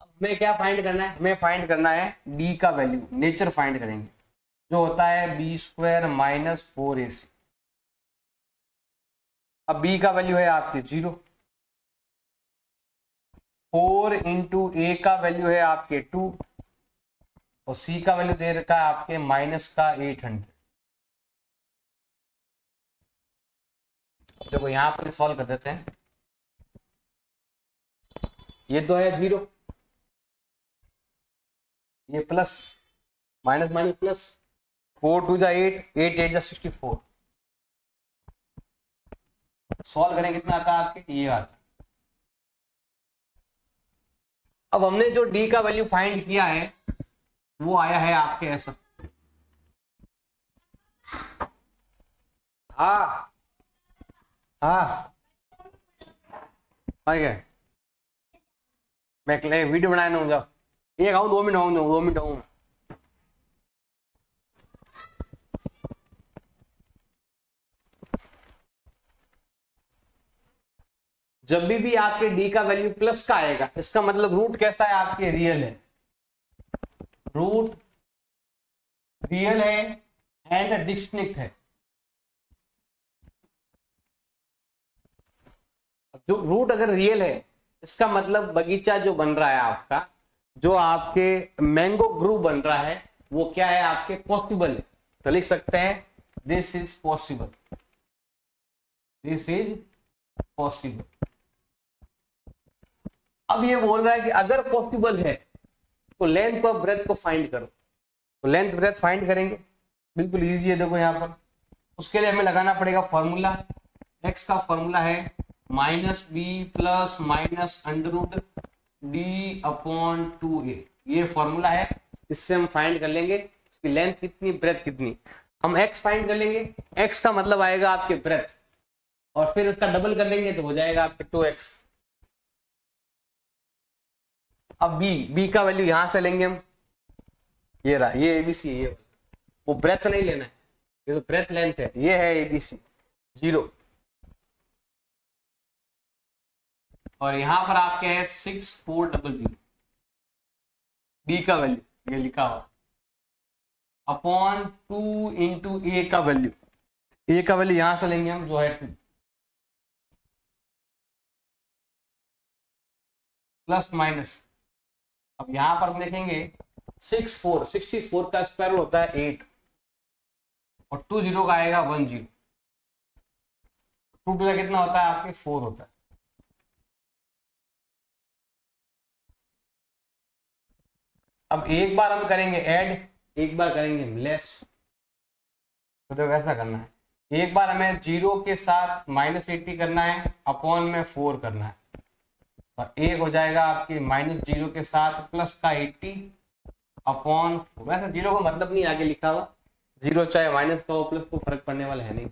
हमें क्या फाइंड करना है, हमें फाइंड करना है d का वैल्यू, नेचर फाइंड करेंगे जो होता है बी स्क्वायर माइनस 4ac। अब b का वैल्यू है आपके 0, 4 इंटू ए का वैल्यू है आपके 2, और c का वैल्यू दे रखा है आपके माइनस का 800। देखो यहां पर सॉल्व कर देते हैं, ये तो है 0, ये प्लस माइनस माइनस प्लस, 4 टू जा 8, 8 8 जा 64, सॉल्व करें कितना आता है आपके, ये आता है। अब हमने जो d का वैल्यू फाइंड किया है वो आया है आपके ऐसा, हाँ हाँ है, मैं वीडियो बनाया ना जाओ, एक आऊं 2 मिनट आऊं, 2 मिनट आऊं। जब भी आपके d का वैल्यू प्लस का आएगा इसका मतलब रूट कैसा है आपके, रियल है, रूट रियल है एंड डिस्टिंक्ट है। जो रूट अगर रियल है इसका मतलब बगीचा जो बन रहा है आपका, जो आपके मैंगो ग्रू बन रहा है वो क्या है आपके, पॉसिबल है, तो लिख सकते हैं this is possible, this is possible. अब ये बोल रहा है कि अगर पॉसिबल है तो लेंथ और ब्रेथ को फाइंड करो, तो लेंथ ब्रेथ फाइंड करेंगे, बिल्कुल इजी है। देखो यहाँ पर उसके लिए हमें लगाना पड़ेगा फॉर्मूला, x का फॉर्मूला है minus b plus minus under root d upon 2a, ये फॉर्मूला है, इससे हम फाइंड कर लेंगे उसकी लेंथ कितनी, ब्रेथ कितनी। हम x फाइंड कर लेंगे, x का मतलब आएगा आपके ब्रेथ, और फिर उसका डबल कर लेंगे तो हो जाएगा आपके 2x। अब b का वैल्यू यहां से लेंगे हम, ये रहा, ये एबीसी है, ये वो ब्रेथ नहीं लेना है, ये तो ब्रेथ लेंथ है, ये है एबीसी 0, और यहां पर आपके है 6400, डी का वैल्यू ये लिखा हुआ अपॉन 2 इंटू ए का वैल्यू, ए का वैल्यू यहां से लेंगे हम जो है 2 प्लस माइनस। अब यहां पर हम देखेंगे 64 का स्क्वायर रूट होता है 8, और 20 का आएगा 10, 2 का कितना होता है आपके 4 होता है। अब एक बार हम करेंगे ऐड, एक बार करेंगे लेस, तो देखो ऐसा करना है, एक बार हमें 0 के साथ -80 करना है, अपॉन में 4 करना है, और एक हो जाएगा आपके -0 के साथ प्लस का 80 अपॉन 4। वैसे 0 का मतलब नहीं आगे लिखा हुआ, 0 चाहे माइनस का हो प्लस को फर्क पड़ने वाला है नहीं।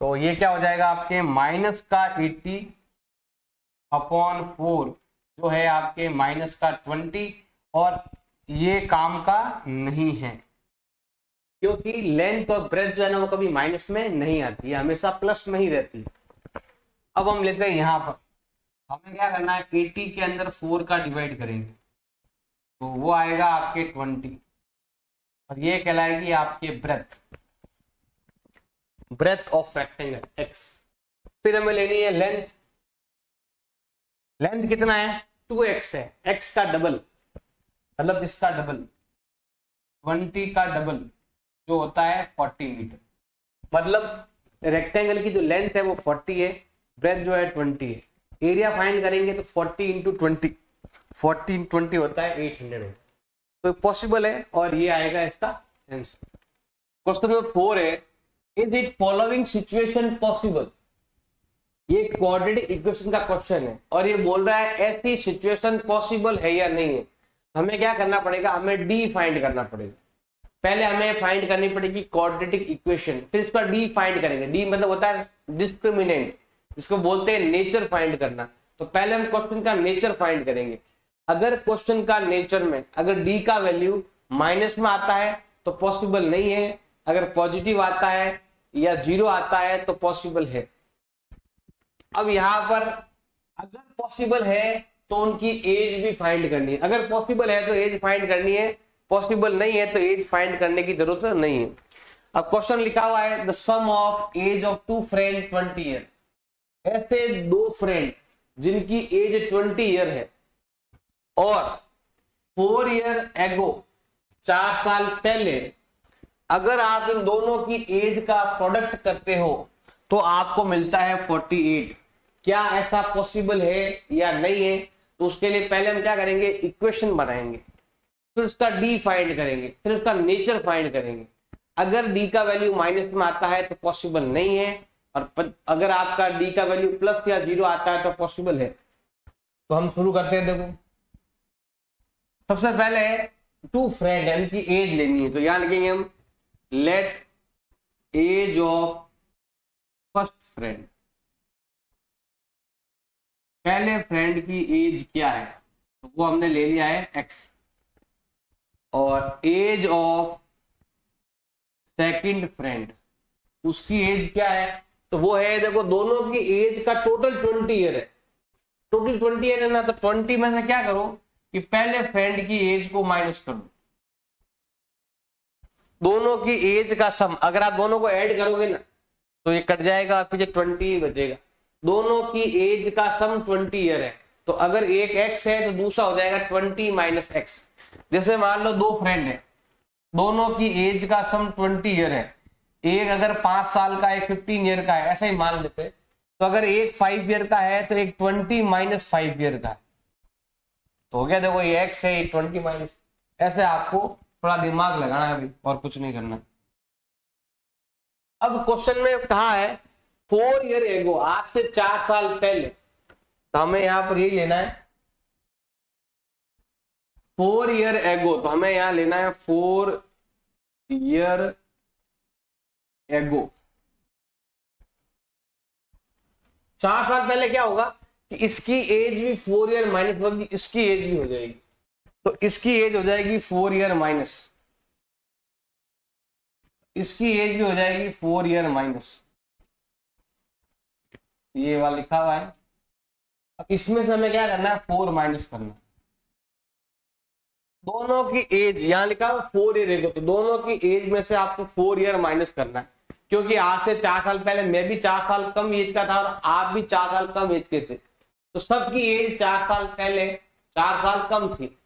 तो ये क्या हो जाएगा आपके माइनस का 80/4 जो है आपके माइनस का 20, और ये काम का नहीं है क्योंकि लेंथ और ब्रेथ जो है ना वो कभी माइनस में नहीं आती है, हमेशा प्लस में ही रहती है। अब हम लेते हैं यहां पर, हमें क्या करना है 80 के अंदर 4 का डिवाइड करेंगे तो वो आएगा आपके 20, और ये कहलाएगी आपके ब्रेथ ऑफ रेक्टेंगल x। फिर हमें लेनी है लेंथ, लेंथ कितना है 2x है, x का डबल मतलब इसका डबल 20 का डबल जो होता है 40 मीटर, मतलब रेक्टेंगल की जो लेंथ है वो 40 है, ब्रेथ जो है 20 है। एरिया फाइंड करेंगे तो 40 इंटू 20, 40 इंटू 20 होता है 800, तो पॉसिबल है और ये आएगा इसका आंसर। क्वेश्चन नंबर 4 है, is it following situation possible. ये क्वाड्रेटिक इक्वेशन का क्वेश्चन है और ये बोल रहा है ऐसी सिचुएशन पॉसिबल है या नहीं है। हमें क्या करना पड़ेगा, हमें डी फाइंड करना पड़ेगा। पहले हमें फाइंड करनी पड़ेगी क्वाड्रेटिक इक्वेशन, फिर इसका डी फाइंड करेंगे। डी मतलब होता है डिस्क्रिमिनेंट, जिसको बोलते हैं नेचर फाइंड करना। तो पहले हम क्वेश्चन का नेचर फाइंड करेंगे। अगर क्वेश्चन का नेचर में अगर डी का वैल्यू माइनस में आता है तो पॉसिबल नहीं है, अगर पॉजिटिव आता है या 0 आता है तो पॉसिबल है। अब यहां पर अगर पॉसिबल है तो उनकी एज भी फाइंड करनी है। अगर पॉसिबल है तो एज फाइंड करनी है, पॉसिबल नहीं है तो एज फाइंड करने की जरूरत नहीं है। अब क्वेश्चन लिखा हुआ है the sum of age of 2 friend 20 year. ऐसे 2 फ्रेंड जिनकी एज 20 ईयर है और 4 ईयर एगो 4 साल पहले अगर आप इन दोनों की एज का प्रोडक्ट करते हो तो आपको मिलता है 48। क्या ऐसा पॉसिबल है या नहीं है, तो उसके लिए पहले हम क्या करेंगे, इक्वेशन बनाएंगे, फिर उसका डी फाइंड करेंगे, फिर उसका नेचर फाइंड करेंगे। अगर डी का वैल्यू माइनस में आता है तो पॉसिबल नहीं है, और अगर आपका डी का वैल्यू प्लस या 0 आता है तो पॉसिबल है। तो हम शुरू करते हैं। देखो सबसे पहले 2 फ्रेंड है, इनकी एज लेनी है, तो यहां लिखेंगे हम let age of first friend. पहले फ्रेंड की एज क्या है, तो वो हमने ले लिया है x, और एज ऑफ सेकंड फ्रेंड उसकी एज क्या है, तो वो है, देखो दोनों की एज का टोटल 20 ईयर है। टोटल 20 ईयर है ना, तो 20 में से क्या करो कि पहले फ्रेंड की एज को माइनस कर दो, दोनों की एज का सम। अगर आप दोनों को ऐड करोगे ना तो ये कट जाएगा, आपके 20 बचेगा। दोनों की एज का सम 20 ईयर है, तो अगर एक x है तो दूसरा हो जाएगा 20 माइनस x। जैसे मान लो 2 फ्रेंड है, दोनों की एज का सम 20 ईयर है, एक अगर 5 साल का, एक 15 ईयर का है, ऐसा ही मान लेते हैं। तो अगर एक 5 ईयर का है तो एक 20 माइनस 5 ईयर का है, तो हो गया। देखो ये x है, 20 माइनस। ऐसे आपको थोड़ा दिमाग लगाना है अभी, और कुछ नहीं करना। अब क्वेश्चन में कहा है 4 ईयर एगो, आज से 4 साल पहले, तो हमें यहां पर यही लेना है 4 ईयर एगो, तो हमें यहां लेना है 4 ईयर एगो। 4 साल पहले क्या होगा कि इसकी एज भी 4 ईयर माइनस होगी, इसकी एज भी हो जाएगी, तो इसकी एज हो जाएगी 4 ईयर माइनस, इसकी एज भी हो जाएगी 4 ईयर माइनस। ये वाला लिखा हुआ है। अब इसमें से हमें क्या करना है, 4 माइनस करना। दोनों की एज यहां लिखा हुआ 4 ईयर एगो, तो दोनों की एज में से आपको 4 ईयर माइनस करना है, क्योंकि आज से 4 साल पहले मैं भी 4 साल कम एज का था और आप भी 4 साल कम एज के थे, तो सबकी एज 4 साल पहले 4 साल कम थी।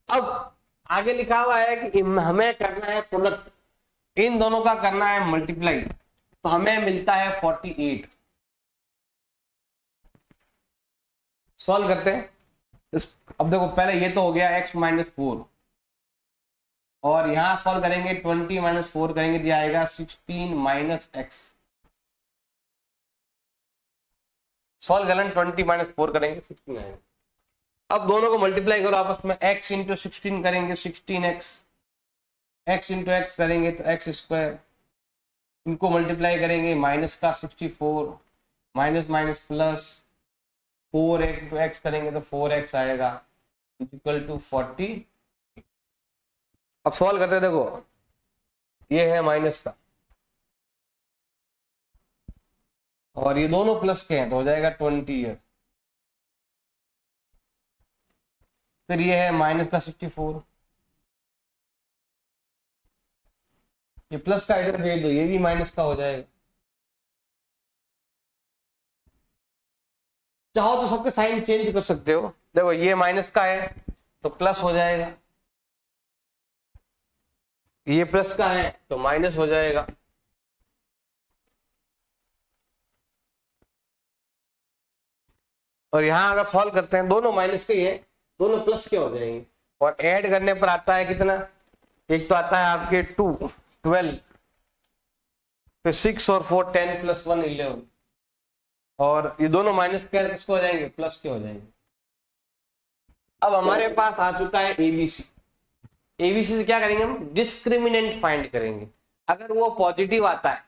अब आगे लिखा हुआ है कि हमें करना है प्रोडक्ट, इन दोनों का करना है मल्टीप्लाई, तो हमें मिलता है 48। सॉल्व करते हैं। अब देखो पहले ये तो हो गया x माइनस 4, और यहां सॉल्व करेंगे 20 माइनस 4 करेंगे, दिया आएगा 16 माइनस x। सॉल्व करें 20 माइनस 4 करेंगे 16 आएगा। अब दोनों को मल्टीप्लाई करो आपस में, x इंटू 16 करेंगे 16x, x इंटू x करेंगे तो x स्क्वायर, इनको मल्टीप्लाई करेंगे, माइनस का 64 minus minus plus 4 into x करेंगे तो 4x आएगा इक्वल टू 40। अब सॉल्व करते हैं, देखो ये है माइनस का और ये दोनों प्लस के हैं तो हो जाएगा 20 है। फिर ये है माइनस का 64, ये प्लस का इधर भेज दो, ये भी माइनस का हो जाएगा। चाहो तो सबके साइन चेंज कर सकते हो, देखो ये माइनस का है तो प्लस हो जाएगा, ये प्लस का है तो माइनस हो जाएगा। और यहां अगर सॉल्व करते हैं दोनों माइनस के ही है, दोनों प्लस के हो जाएंगे। और ऐड करने पर आता है कितना, एक तो आता है आपके 2 12, फिर 6 और 4 10 प्लस 1 11, और ये दोनों माइनस के किसको हो जाएंगे, प्लस के हो जाएंगे। अब हमारे पास आ चुका है एबीसी। एबीसी से क्या करेंगे हम, डिस्क्रिमिनेंट फाइंड करेंगे। अगर वो पॉजिटिव आता है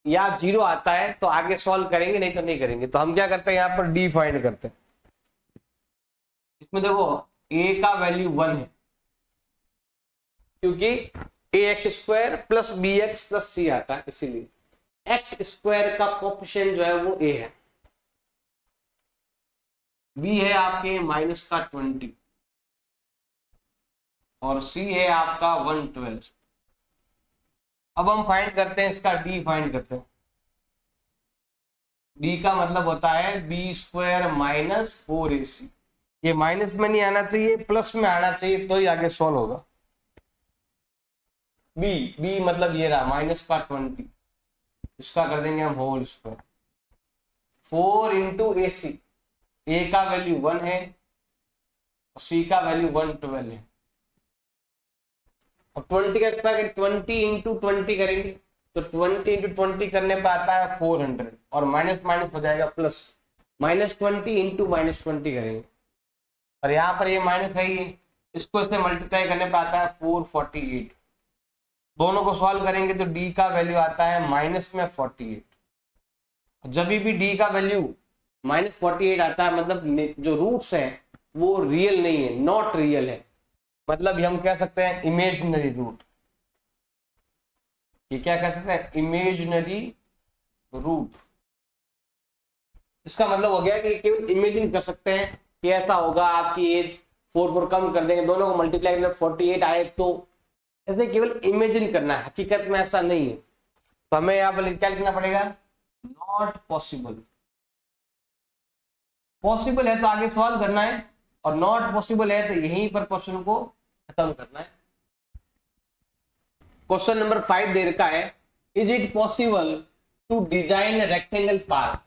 या 0 आता है तो आगे सॉल्व करेंगे, नहीं तो नहीं करेंगे। तो हम क्या करते हैं, यहाँ पर डी फाइंड करते हैं। इसमें देखो ए का वैल्यू 1 है क्योंकि a x square plus b x plus c आता है, इसीलिए एक्स स्क्वायर का कोफिशिएंट जो है वो ए है, बी है आपके माइनस का 20 और सी है आपका 112। अब हम फाइंड करते हैं इसका डी फाइंड करते हैं। डी का मतलब होता है बी स्क्वायर माइनस 4ac। ये माइनस में नहीं आना चाहिए, प्लस में आना चाहिए तो ही आगे सॉल्व होगा। बी मतलब ये रहा माइनस का 20, इसका कर देंगे हम होल स्क्वायर 4 इंटू ac। ए का वैल्यू 1 है, सी का वैल्यू 112 है। अब 20 का स्क्वायर 20 इंटू 20 करेंगे तो 20 इंटू 20 करने पर आता है 400 और माइनस माइनस हो जाएगा प्लस, माइनस 20 इंटू माइनस 20 करेंगे और यहाँ पर ये माइनस है, ये इसको इससे मल्टीप्लाई करने पर आता है 448। दोनों को सॉल्व करेंगे तो डी का वैल्यू आता है माइनस में 48। जब भी डी का वैल्यू माइनस 48 आता है मतलब जो रूट्स है वो रियल नहीं है, नॉट रियल है, मतलब हम कह सकते हैं इमेजिनरी रूट। ये क्या कह सकते हैं, इमेजिनरी रूट। इसका मतलब हो गया कि केवल इमेजिन कर सकते हैं कि ऐसा होगा, आपकी एज 4 कम कर देंगे, दोनों को मल्टीप्लाई करना 48 आए तो ऐसे केवल इमेजिन करना है, हकीकत में ऐसा नहीं है। तो हमें यहाँ पर क्या लिखना पड़ेगा, नॉट पॉसिबल। पॉसिबल है तो आगे सॉल्व करना है और नॉट पॉसिबल है तो यहीं पर क्वेश्चन को खत्म करना है। क्वेश्चन नंबर 5 दे रखा है, is it possible to design rectangle park.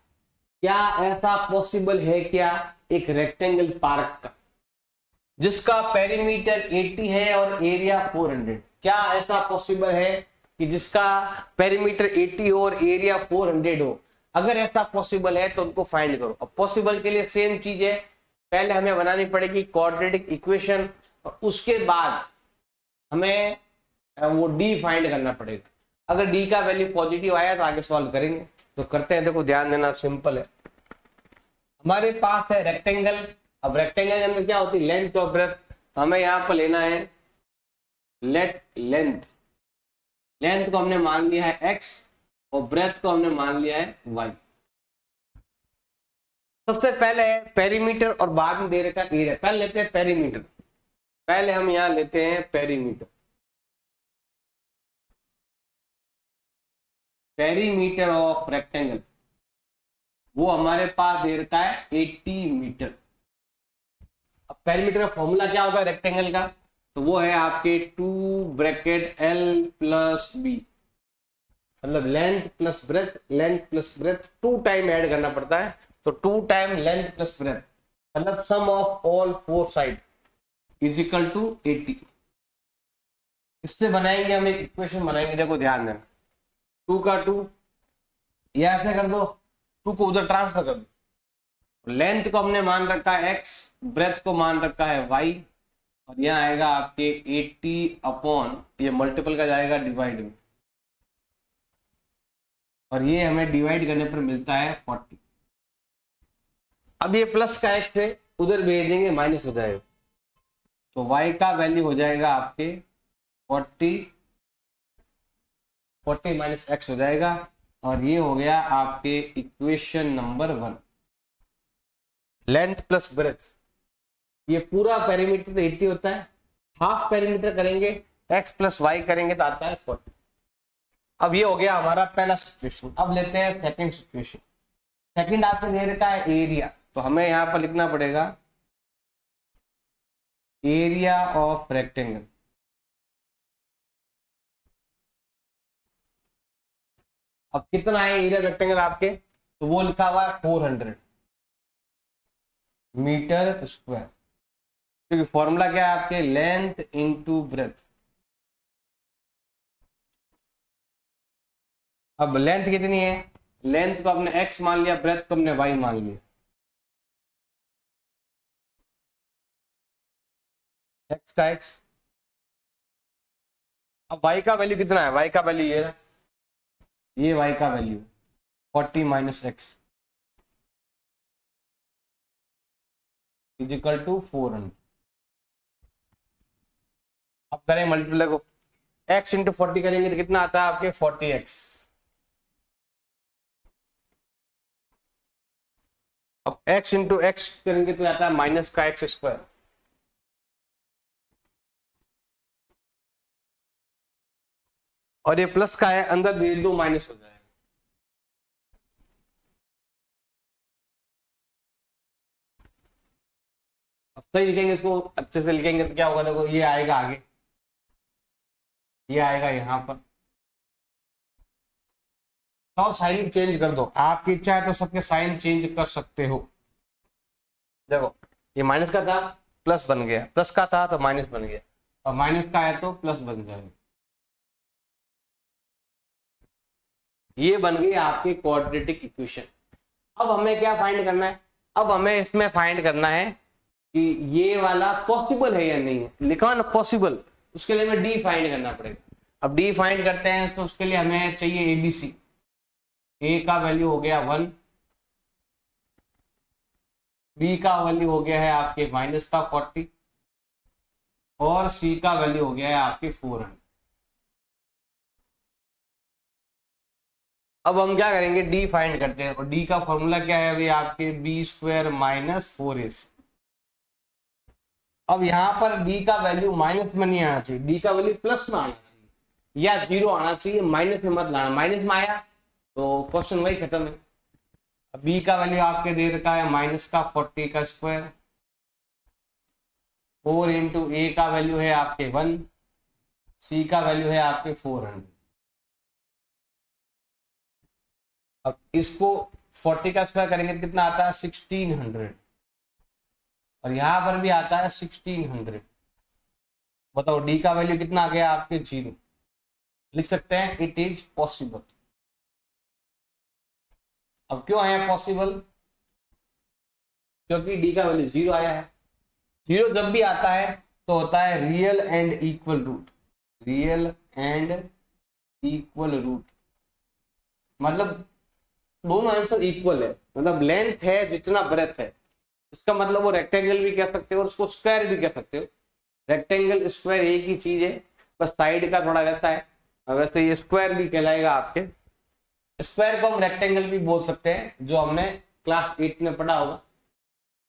क्या ऐसा पॉसिबल है क्या एक रेक्टेंगल पार्क का जिसका पेरीमीटर 80 है और एरिया 400। क्या ऐसा पॉसिबल है कि जिसका पेरीमीटर 80 हो और एरिया 400 हो। अगर ऐसा पॉसिबल है तो उनको फाइंड करो। अब पॉसिबल के लिए सेम चीज है, पहले हमें बनानी पड़ेगी क्वाड्रेटिक इक्वेशन और उसके बाद हमें वो डी फाइंड करना पड़ेगा। अगर डी का वैल्यू पॉजिटिव आया तो आगे सॉल्व करेंगे। तो करते हैं, देखो ध्यान देना, सिंपल है। हमारे पास है रेक्टेंगल। अब रेक्टेंगल के अंदर क्या होती है, लेंथ और ब्रेथ। हमें यहाँ पर लेना है लेट लेंथ। लेंथ को हमने मान लिया है x और ब्रेथ को हमने मान लिया है y। सबसे पहले है पेरीमीटर और बाद में दे रखा है एरिया। पहले लेते हैं पेरीमीटर। पहले हम यहाँ लेते हैं पेरीमीटर। पेरीमीटर ऑफ रेक्टेंगल वो हमारे पास दे रखा है 80 मीटर। अब पेरीमीटर का फॉर्मूला क्या होगा रेक्टेंगल का, तो वो है आपके 2 ब्रैकेट L प्लस B, मतलब length plus breath, length plus breath 2 time add करना पड़ता है। तो 2 टाइम लेंथ प्लस ब्रेथ मतलब sum of all 4 side is equal to 80। इससे बनाएंगे हम एक इक्वेशन बनाएंगे, देखो ध्यान देना। 2 का 2 ये ऐसे कर दो, 2 को उधर ट्रांसफर कर दो। लेंथ को हमने मान रखा है x, ब्रेथ को मान रखा है y और यहाँ आएगा आपके 80 अपॉन, ये मल्टीपल का जाएगा डिवाइड में। और ये हमें डिवाइड करने पर मिलता है 40। अब ये प्लस का x है, उधर भेज देंगे माइनस हो जाएगा, तो y का वैल्यू हो जाएगा आपके 40 माइनस x हो जाएगा, और ये हो गया आपके equation number 1। Length plus breath, ये पूरा पेरीमीटर तो 80 होता है, हाफ पेरीमीटर करेंगे x प्लस वाई करेंगे तो आता है 40। अब ये हो गया हमारा पहला सिचुएशन। अब लेते हैं सेकंड सिचुएशन। सेकंड आपको दे रखा है एरिया, तो हमें यहां पर लिखना पड़ेगा एरिया ऑफ रेक्टेंगल। अब कितना है एरिया रेक्टेंगल आपके, तो वो लिखा हुआ है 400 मीटर स्क्वायर, क्योंकि फॉर्मूला क्या है आपके, लेंथ इंटू ब्रेथ। अब लेंथ कितनी है, लेंथ को आपने x मान लिया, ब्रेथ को हमने y मान लिया। x का x, अब y का वैल्यू कितना है, y का वैल्यू ये y का value 40 minus x is equal to 400। अब करें मल्टीप्लाई को, x इंटू 40 करेंगे तो कितना आता है आपके 40x। अब x इंटू एक्स करेंगे तो आता है माइनस का एक्स स्क्वायर। और ये प्लस का है, अंदर भेज दो माइनस हो जाएगा। अब सही लिखेंगे, इसको अच्छे से लिखेंगे तो क्या होगा, देखो ये आएगा आगे, ये आएगा यहाँ पर, तो साइन चेंज कर दो, आपकी इच्छा है तो सबके साइन चेंज कर सकते हो। देखो ये माइनस का था प्लस बन गया, प्लस का था तो माइनस बन गया, और माइनस का है तो प्लस बन जाएगा। ये बन गई आपकी क्वाड्रेटिक इक्वेशन। अब हमें क्या फाइंड करना है, अब हमें इसमें फाइंड करना है कि ये वाला पॉसिबल है या नहीं है, लिखा ना पॉसिबल, उसके लिए हमें डी फाइंड करना पड़ेगा। अब डी फाइंड करते हैं तो उसके लिए हमें चाहिए एबीसी। ए का वैल्यू हो गया 1, बी का वैल्यू हो गया है आपके माइनस का 40, और सी का वैल्यू हो गया है आपके 400। अब हम क्या करेंगे, डी फाइंड करते हैं, और डी का फॉर्मूला क्या है अभी आपके बी स्क्वायर माइनस 4ac। अब यहाँ पर डी का वैल्यू माइनस में नहीं आना चाहिए, डी का वैल्यू प्लस में आना चाहिए या 0 आना चाहिए, माइनस में मत लाना। माइनस में आया तो क्वेश्चन वही खत्म है। बी का वैल्यू आपके दे रखा है माइनस का 40 का स्क्वायर, 4 इंटू ए का वैल्यू है आपके 1, सी का वैल्यू है आपके 400। अब इसको 40 का स्क्वायर करेंगे कितना आता है 1600, और यहां पर भी आता है 1600। बताओ डी का वैल्यू कितना आ गया आपके 0। लिख सकते हैं इट इज पॉसिबल। अब क्यों आया पॉसिबल, क्योंकि डी का वैल्यू 0 आया है। 0 जब भी आता है तो होता है real and equal root, real and equal root, मतलब दोनों आंसर इक्वल है, मतलब लेंथ है जितना ब्रेथ है, इसका मतलब वो रेक्टेंगल भी कह सकते हो और उसको स्क्वायर भी कह सकते हो। रेक्टेंगल स्क्वायर एक ही चीज है, बस साइड का थोड़ा रहता है। वैसे ये स्क्वायर भी कहलाएगा आपके, स्क्वायर को हम रेक्टेंगल भी बोल सकते हैं, जो हमने क्लास 8 में पढ़ा होगा।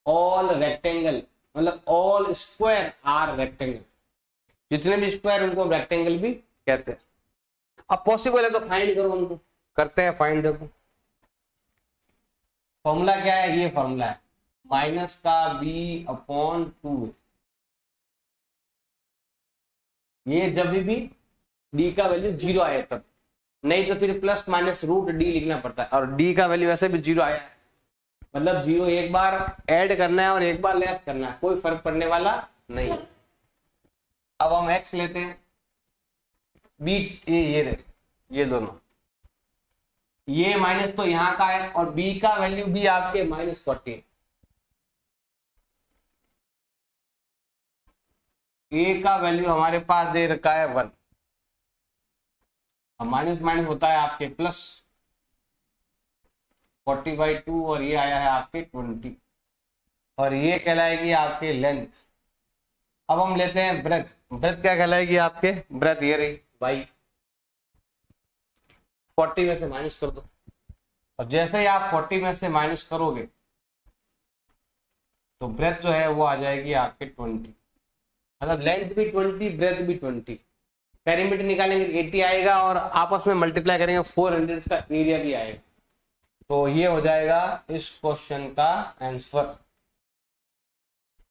ऑल रेक्टेंगल मतलब ऑल स्क्वायर आर रेक्टेंगल, जितने भी स्क्वायर उनको हम रेक्टेंगल भी कहते हैं। अब पॉसिबल है तो फाइंड करो, उनको करते हैं फाइंड। देखो फॉर्मूला क्या है, ये फॉर्मूला है माइनस का b अपॉन 2। ये जब भी d का वैल्यू 0 आए तब, नहीं तो फिर प्लस माइनस रूट d लिखना पड़ता है, और d का वैल्यू वैसे भी 0 आया है, मतलब 0 एक बार ऐड करना है और एक बार लेस करना है, कोई फर्क पड़ने वाला नहीं। अब हम x लेते हैं, b ये दोनों, ये माइनस तो यहाँ का है, और b का वैल्यू भी आपके -40, a का वैल्यू हमारे पास दे रखा है 1, अब माइनस माइनस होता है आपके प्लस, 40/2 और ये आया है आपके 20 और ये कहलाएगी आपके लेंथ। अब हम लेते हैं ब्रेथ। ब्रेथ क्या कहलाएगी आपके? ब्रेथ ये रही बाई 40 में से माइनस कर दो और जैसे ही आप 40 में से माइनस करोगे तो ब्रेथ जो है वो आ जाएगी आपके 20, मतलब लेंथ भी 20 ब्रेथ भी 20। पेरीमीटर निकालेंगे 80 आएगा और आपस में मल्टीप्लाई करेंगे 400 का एरिया भी आएगा। तो ये हो जाएगा इस क्वेश्चन का आंसर।